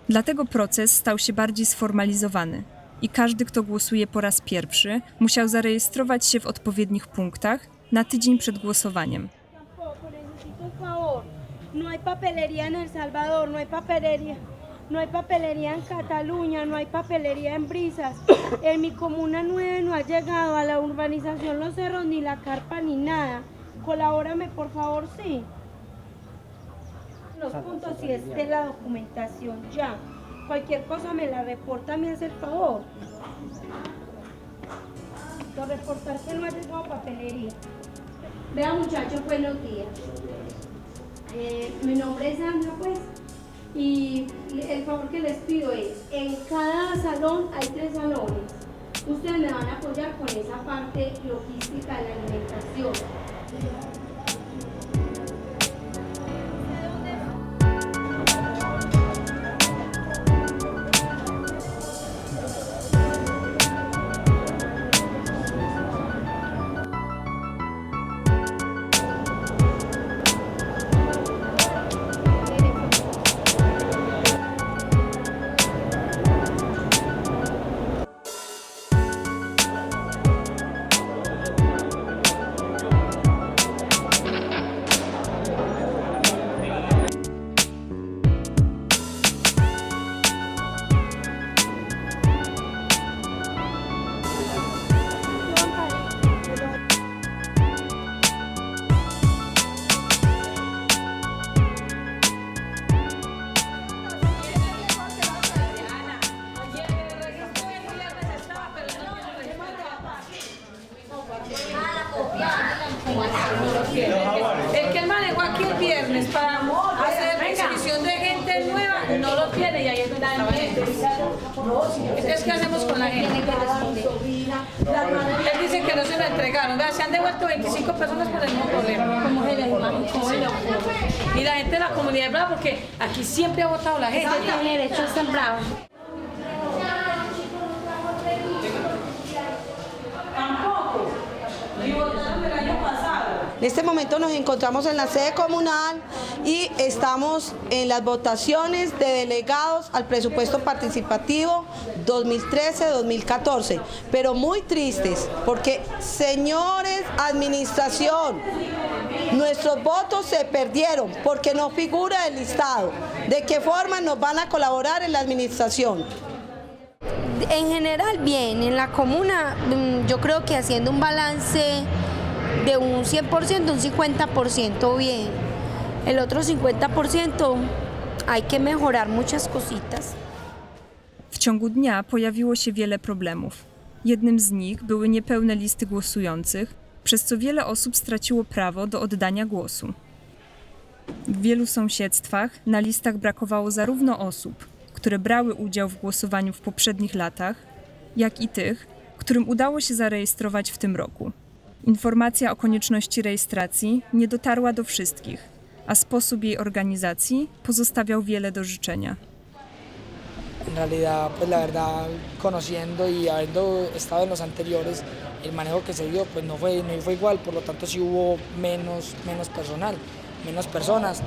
Speaker 2: Dlatego proces stał się bardziej sformalizowany i każdy, kto głosuje po raz pierwszy, musiał zarejestrować się w odpowiednich punktach na tydzień przed głosowaniem.
Speaker 5: No hay papelería en El Salvador, no hay papelería en Cataluña, no hay papelería en Brisas. En mi comuna 9 no ha llegado a la urbanización Los Cerros ni la carpa ni nada. Colabórame por favor, sí. Los puntos y esté la documentación ya. Cualquier cosa me la reporta, me hace el favor. Reportar que no ha llegado papelería. Vean muchachos, buenos días. Mi nombre es Sandra, pues, y el favor que les pido es, en cada salón hay 3 salones. Ustedes me van a apoyar con esa parte logística de la alimentación.
Speaker 6: El que él manejó aquí el viernes para hacer exhibición de gente nueva, no lo tiene y ahí es donde está la gente. Entonces, ¿qué hacemos con la gente? Él dice que no se lo entregaron. Vea, se han devuelto 25 personas por el mismo problema. Y la gente de la comunidad es brava porque aquí siempre ha votado la gente.
Speaker 3: Tiene derecho a estar bravo.
Speaker 6: Tampoco. Y votaron el año pasado.
Speaker 7: En este momento nos encontramos en la sede comunal y estamos en las votaciones de delegados al presupuesto participativo 2013-2014, pero muy tristes porque, señores administración, nuestros votos se perdieron porque no figura el listado. ¿De qué forma nos van a colaborar en la administración?
Speaker 3: En general bien, en la comuna yo creo que haciendo un balance de un 100%, un 50% bien. El otro 50% hay que mejorar muchas cositas.
Speaker 2: W ciągu dnia pojawiło się wiele problemów. Jednym z nich były niepełne listy głosujących, przez co wiele osób straciło prawo do oddania głosu. W wielu sąsiedztwach na listach brakowało zarówno osób, które brały udział w głosowaniu w poprzednich latach, jak i tych, którym udało się zarejestrować w tym roku. Informacja o konieczności rejestracji nie dotarła do wszystkich, a sposób jej organizacji pozostawiał wiele do życzenia.
Speaker 12: En realidad, pues la verdad, conociendo y habiendo estado en los anteriores, el manejo que se dio pues no fue igual, por lo tanto sí hubo menos personal, menos personas.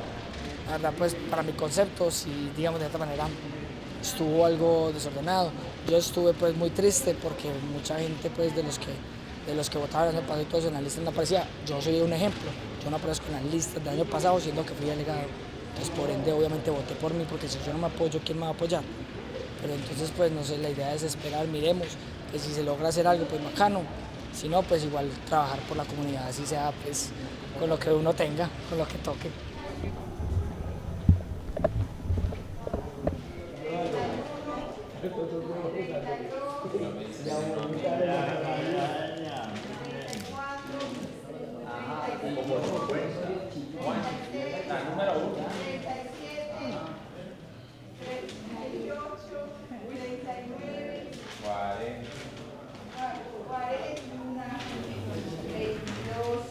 Speaker 12: La verdad pues para mi concepto, si digamos de esta manera estuvo algo desordenado. Yo estuve pues muy triste porque mucha gente pues de los que votaban el año pasado y todo eso en la lista no aparecía. Yo soy un ejemplo, yo no aparezco en las listas del año pasado siendo que fui delegado. Entonces por ende obviamente voté por mí porque si yo no me apoyo, ¿quién me va a apoyar? Pero entonces pues no sé, la idea es esperar, miremos, que si se logra hacer algo pues bacano, si no pues igual trabajar por la comunidad, así sea pues con lo que uno tenga, con lo que toque.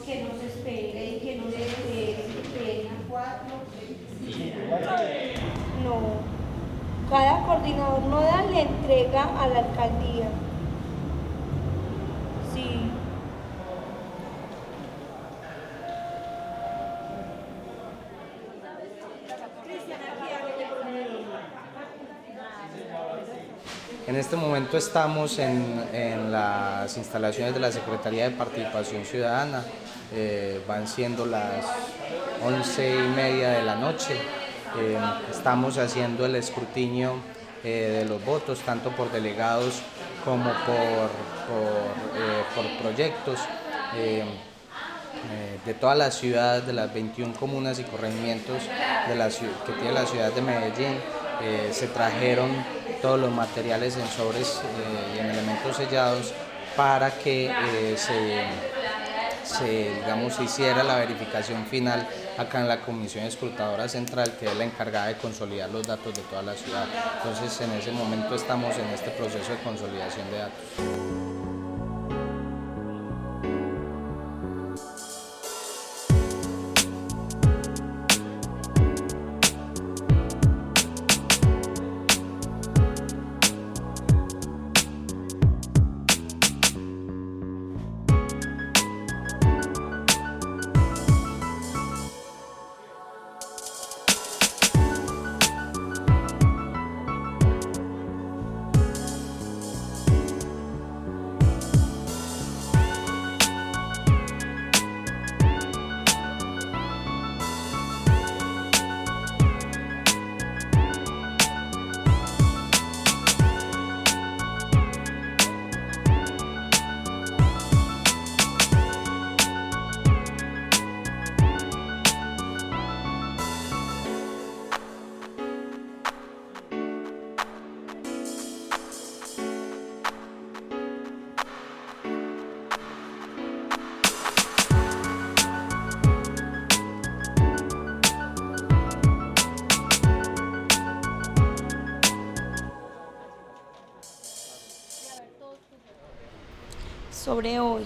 Speaker 5: Que no se espere y que no se dé pena. No. Cada coordinador nodal le entrega a la alcaldía. Sí.
Speaker 14: En este momento estamos en las instalaciones de la Secretaría de Participación Ciudadana. Van siendo las 11:30 de la noche. Estamos haciendo el escrutinio de los votos, tanto por delegados como por proyectos. De todas las ciudades, de las 21 comunas y corregimientos que tiene la ciudad de Medellín, se trajeron todos los materiales en sobres y en elementos sellados para que se hiciera la verificación final acá en la Comisión Escrutadora Central, que es la encargada de consolidar los datos de toda la ciudad. Entonces, en ese momento estamos en este proceso de consolidación de datos.
Speaker 3: Sobre hoy,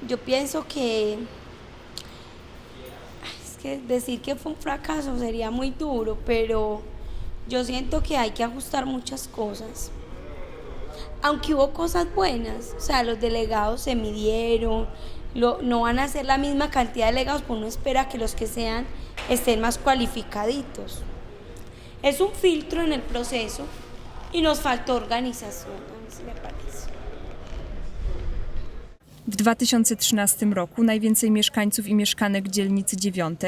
Speaker 3: yo pienso que es que decir que fue un fracaso sería muy duro, pero yo siento que hay que ajustar muchas cosas. Aunque hubo cosas buenas, o sea, los delegados se midieron, no van a ser la misma cantidad de delegados, pues uno espera que los que sean estén más cualificaditos. Es un filtro en el proceso y nos faltó organización, a mí sí me parece.
Speaker 2: W 2013 roku najwięcej mieszkańców i mieszkanek dzielnicy 9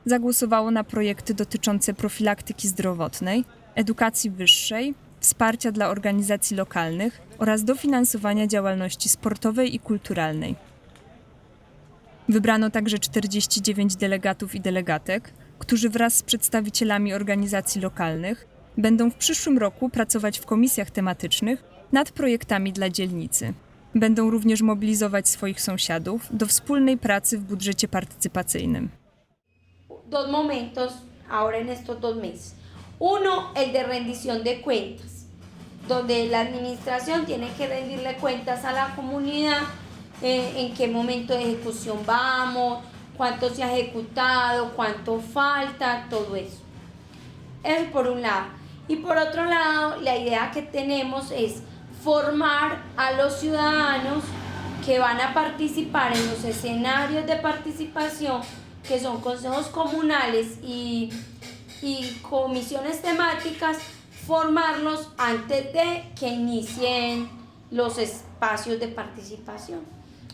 Speaker 2: zagłosowało na projekty dotyczące profilaktyki zdrowotnej, edukacji wyższej, wsparcia dla organizacji lokalnych oraz dofinansowania działalności sportowej i kulturalnej. Wybrano także 49 delegatów i delegatek, którzy wraz z przedstawicielami organizacji lokalnych będą w przyszłym roku pracować w komisjach tematycznych nad projektami dla dzielnicy. Będą również mobilizować swoich sąsiadów do wspólnej pracy w budżecie partycypacyjnym.
Speaker 3: Dos momentos ahora en estos 2 meses. Uno, el de rendición de cuentas, donde la administración tiene que rendirle cuentas a la comunidad en qué momento de ejecución vamos, cuánto se ha ejecutado, cuánto falta, todo eso. Eso por un lado. Y por otro lado, la idea que tenemos es formar a los ciudadanos que van a participar en los escenarios de participación, que son consejos comunales y comisiones temáticas, formarlos antes de que inicien los espacios de participación.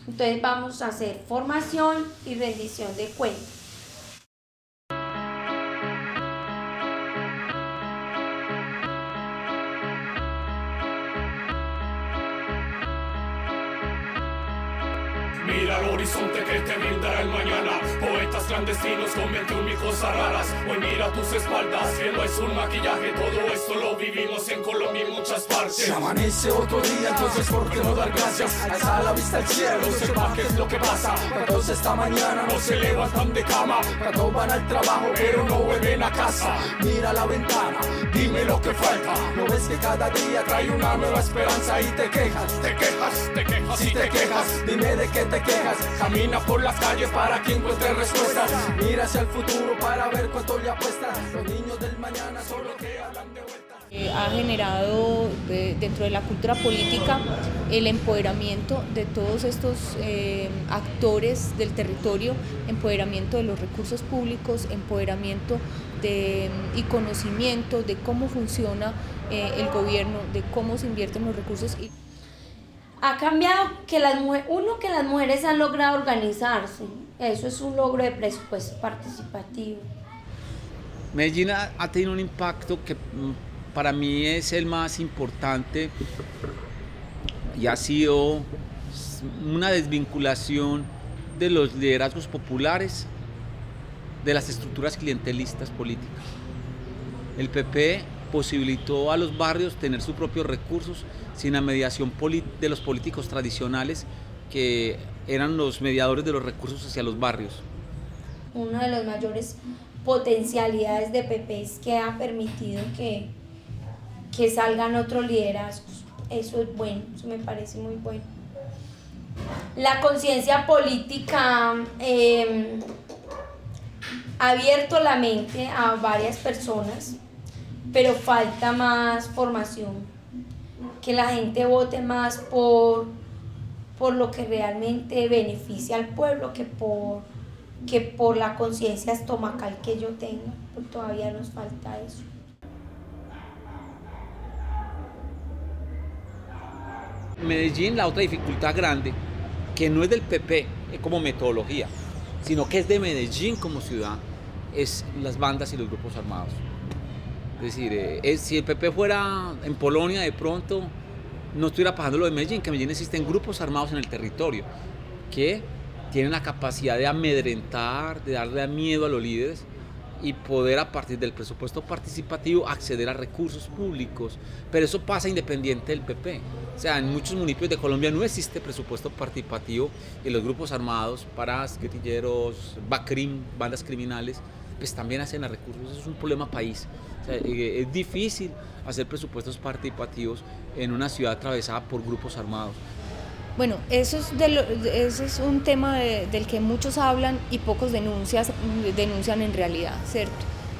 Speaker 3: Entonces vamos a hacer formación y rendición de cuentas.
Speaker 10: Mira al horizonte que te brindará el mañana. Poetas clandestinos con 21 cosas raras. Hoy mira tus espaldas, que no es un maquillaje. Todo esto lo vivimos en Colombia y muchas partes.
Speaker 15: Se amanece otro día, entonces ¿por qué no dar gracias? Alza la vista al cielo, sepa qué es lo que pasa. Para todos esta mañana no se levantan de cama. Para todos van al trabajo pero no vuelven a casa. Mira la ventana, dime lo que falta. ¿No ves que cada día trae una nueva esperanza? Y te quejas, si te quejas, dime de qué te quejas. Camina por las calles para que encuentres respuestas. Mira hacia el futuro para ver cuánto le apuestas. Los niños del mañana solo que hablan de vuelta.
Speaker 16: Ha generado dentro de la cultura política el empoderamiento de todos estos actores del territorio, empoderamiento de los recursos públicos, empoderamiento y conocimiento de cómo funciona el gobierno, de cómo se invierten los recursos.
Speaker 3: Ha cambiado que las mujeres han logrado organizarse. Eso es un logro de presupuesto participativo.
Speaker 17: Medellín ha tenido un impacto que para mí es el más importante y ha sido una desvinculación de los liderazgos populares de las estructuras clientelistas políticas. El PP posibilitó a los barrios tener sus propios recursos sin la mediación de los políticos tradicionales que eran los mediadores de los recursos hacia los barrios.
Speaker 3: Una de las mayores potencialidades de PP es que ha permitido que salgan otros liderazgos. Eso es bueno, eso me parece muy bueno. La conciencia política ha abierto la mente a varias personas, pero falta más formación, que la gente vote más por lo que realmente beneficia al pueblo que por la conciencia estomacal que yo tenga, pues todavía nos falta eso.
Speaker 17: Medellín, la otra dificultad grande, que no es del PP como metodología, sino que es de Medellín como ciudad, es las bandas y los grupos armados. Es decir, si el PP fuera en Polonia, de pronto no estuviera pasando lo de Medellín, que en Medellín existen grupos armados en el territorio que tienen la capacidad de amedrentar, de darle miedo a los líderes y poder a partir del presupuesto participativo acceder a recursos públicos, pero eso pasa independiente del PP. O sea, en muchos municipios de Colombia no existe presupuesto participativo y los grupos armados, paras, guerrilleros, bandas criminales, pues también hacen a recursos. Eso es un problema país. O sea, es difícil hacer presupuestos participativos en una ciudad atravesada por grupos armados.
Speaker 16: Bueno, eso es un tema del que muchos hablan y pocos denuncian en realidad, ¿cierto?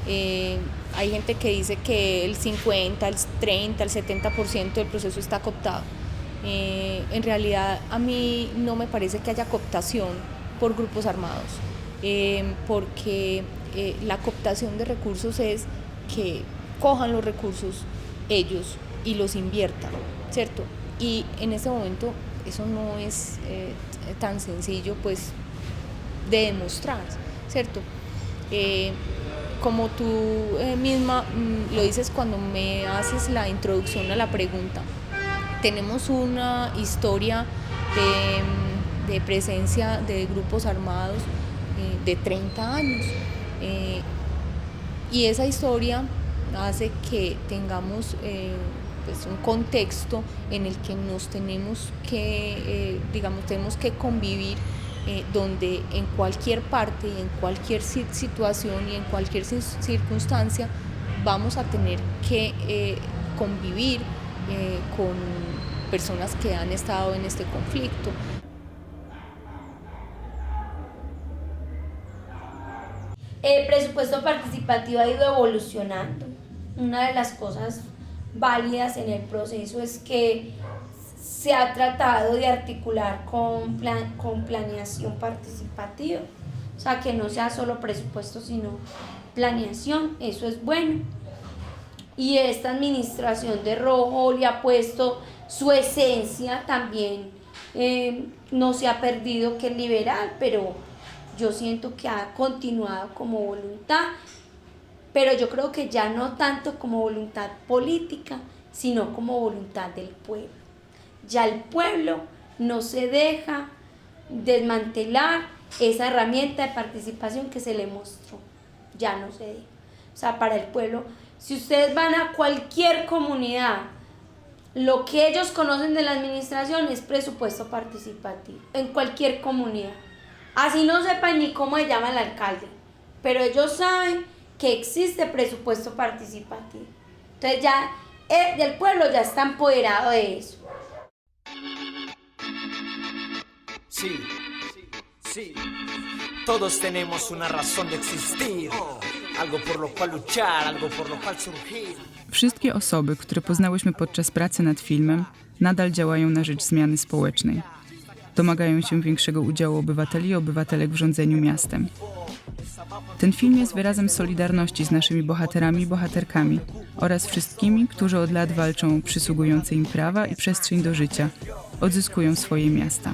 Speaker 16: Hay gente que dice que el 50, el 30, el 70% del proceso está cooptado. En realidad a mí no me parece que haya cooptación por grupos armados, porque la cooptación de recursos es que cojan los recursos ellos y los inviertan, ¿cierto? Y en este momento eso no es tan sencillo pues de demostrar, ¿cierto? Como tú misma lo dices cuando me haces la introducción a la pregunta, tenemos una historia de presencia de grupos armados de 30 años y esa historia hace que tengamos pues un contexto en el que nos tenemos que convivir, donde en cualquier parte y en cualquier situación y en cualquier circunstancia vamos a tener que convivir con personas que han estado en este conflicto.
Speaker 3: El presupuesto participativo ha ido evolucionando. Una de las cosas válidas en el proceso es que se ha tratado de articular con planeación participativa, o sea, que no sea solo presupuesto, sino planeación, eso es bueno. Y esta administración de Rojo le ha puesto su esencia también, no se ha perdido, que es liberal, pero yo siento que ha continuado como voluntad, pero yo creo que ya no tanto como voluntad política, sino como voluntad del pueblo. Ya el pueblo no se deja desmantelar esa herramienta de participación que se le mostró, ya no se deja. O sea, para el pueblo, si ustedes van a cualquier comunidad, lo que ellos conocen de la administración es presupuesto participativo, en cualquier comunidad. Así no sepan ni cómo se llama el alcalde, pero ellos saben que existe presupuesto participativo. Entonces ya el pueblo ya está empoderado de eso.
Speaker 8: Sí, sí, todos tenemos una razón de existir, algo por lo cual luchar, algo por lo cual surgir.
Speaker 4: Wszystkie osoby, które poznałyśmy podczas pracy nad filmem, nadal działają na rzecz zmiany społecznej. Domagają się większego udziału obywateli i obywatelek w rządzeniu miastem. Ten film jest wyrazem solidarności z naszymi bohaterami i bohaterkami oraz wszystkimi, którzy od lat walczą o przysługujące im prawa i przestrzeń do życia, odzyskują swoje miasta.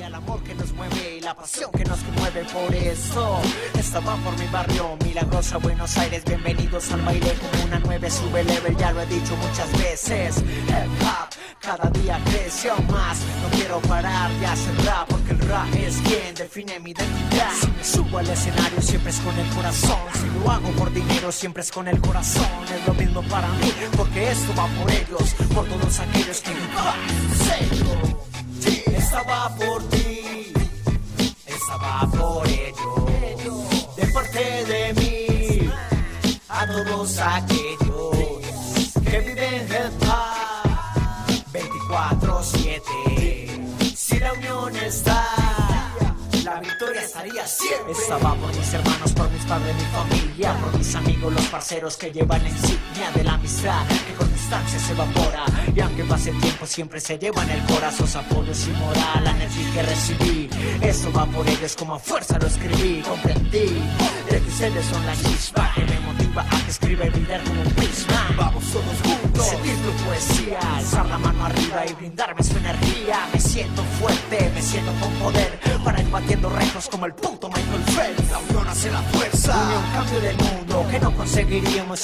Speaker 8: El amor que nos mueve y la pasión que nos conmueve, por eso esta va por mi barrio, Milagrosa, Buenos Aires. Bienvenidos al baile como una 9, sube level, ya lo he dicho muchas veces. Hip hop cada día creció más, no quiero parar de hacer rap, porque el rap es quien define mi identidad. Si me subo al escenario siempre es con el corazón, si lo hago por dinero siempre es con el corazón. Es lo mismo para mí, porque esto va por ellos, por todos aquellos que en serio. Esta va por ti, esta va por ellos, de parte de mí, a todos aquellos que viven el paz 24/7. Si la unión está, la victoria estaría siempre. Esta va por mis hermanos, por mis padres, mi familia, por mis amigos, los parceros que llevan la insignia de la amistad, que con distancia se evapora. Y aunque pase el tiempo siempre se llevan el corazón, apoyos y moral, la energía que recibí. Esto va por ellos, como a fuerza lo escribí, comprendí de que ustedes son la chispa que me motiva a que escriba y brindar como un prisma. Vamos todos juntos, sentir tu poesía, alzar la mano arriba y brindarme su energía. Me siento fuerte, me siento con poder, para ir batiendo récords como el puto Michael Phelps. La unión hace la fuerza, unión cambio del mundo que no conseguiríamos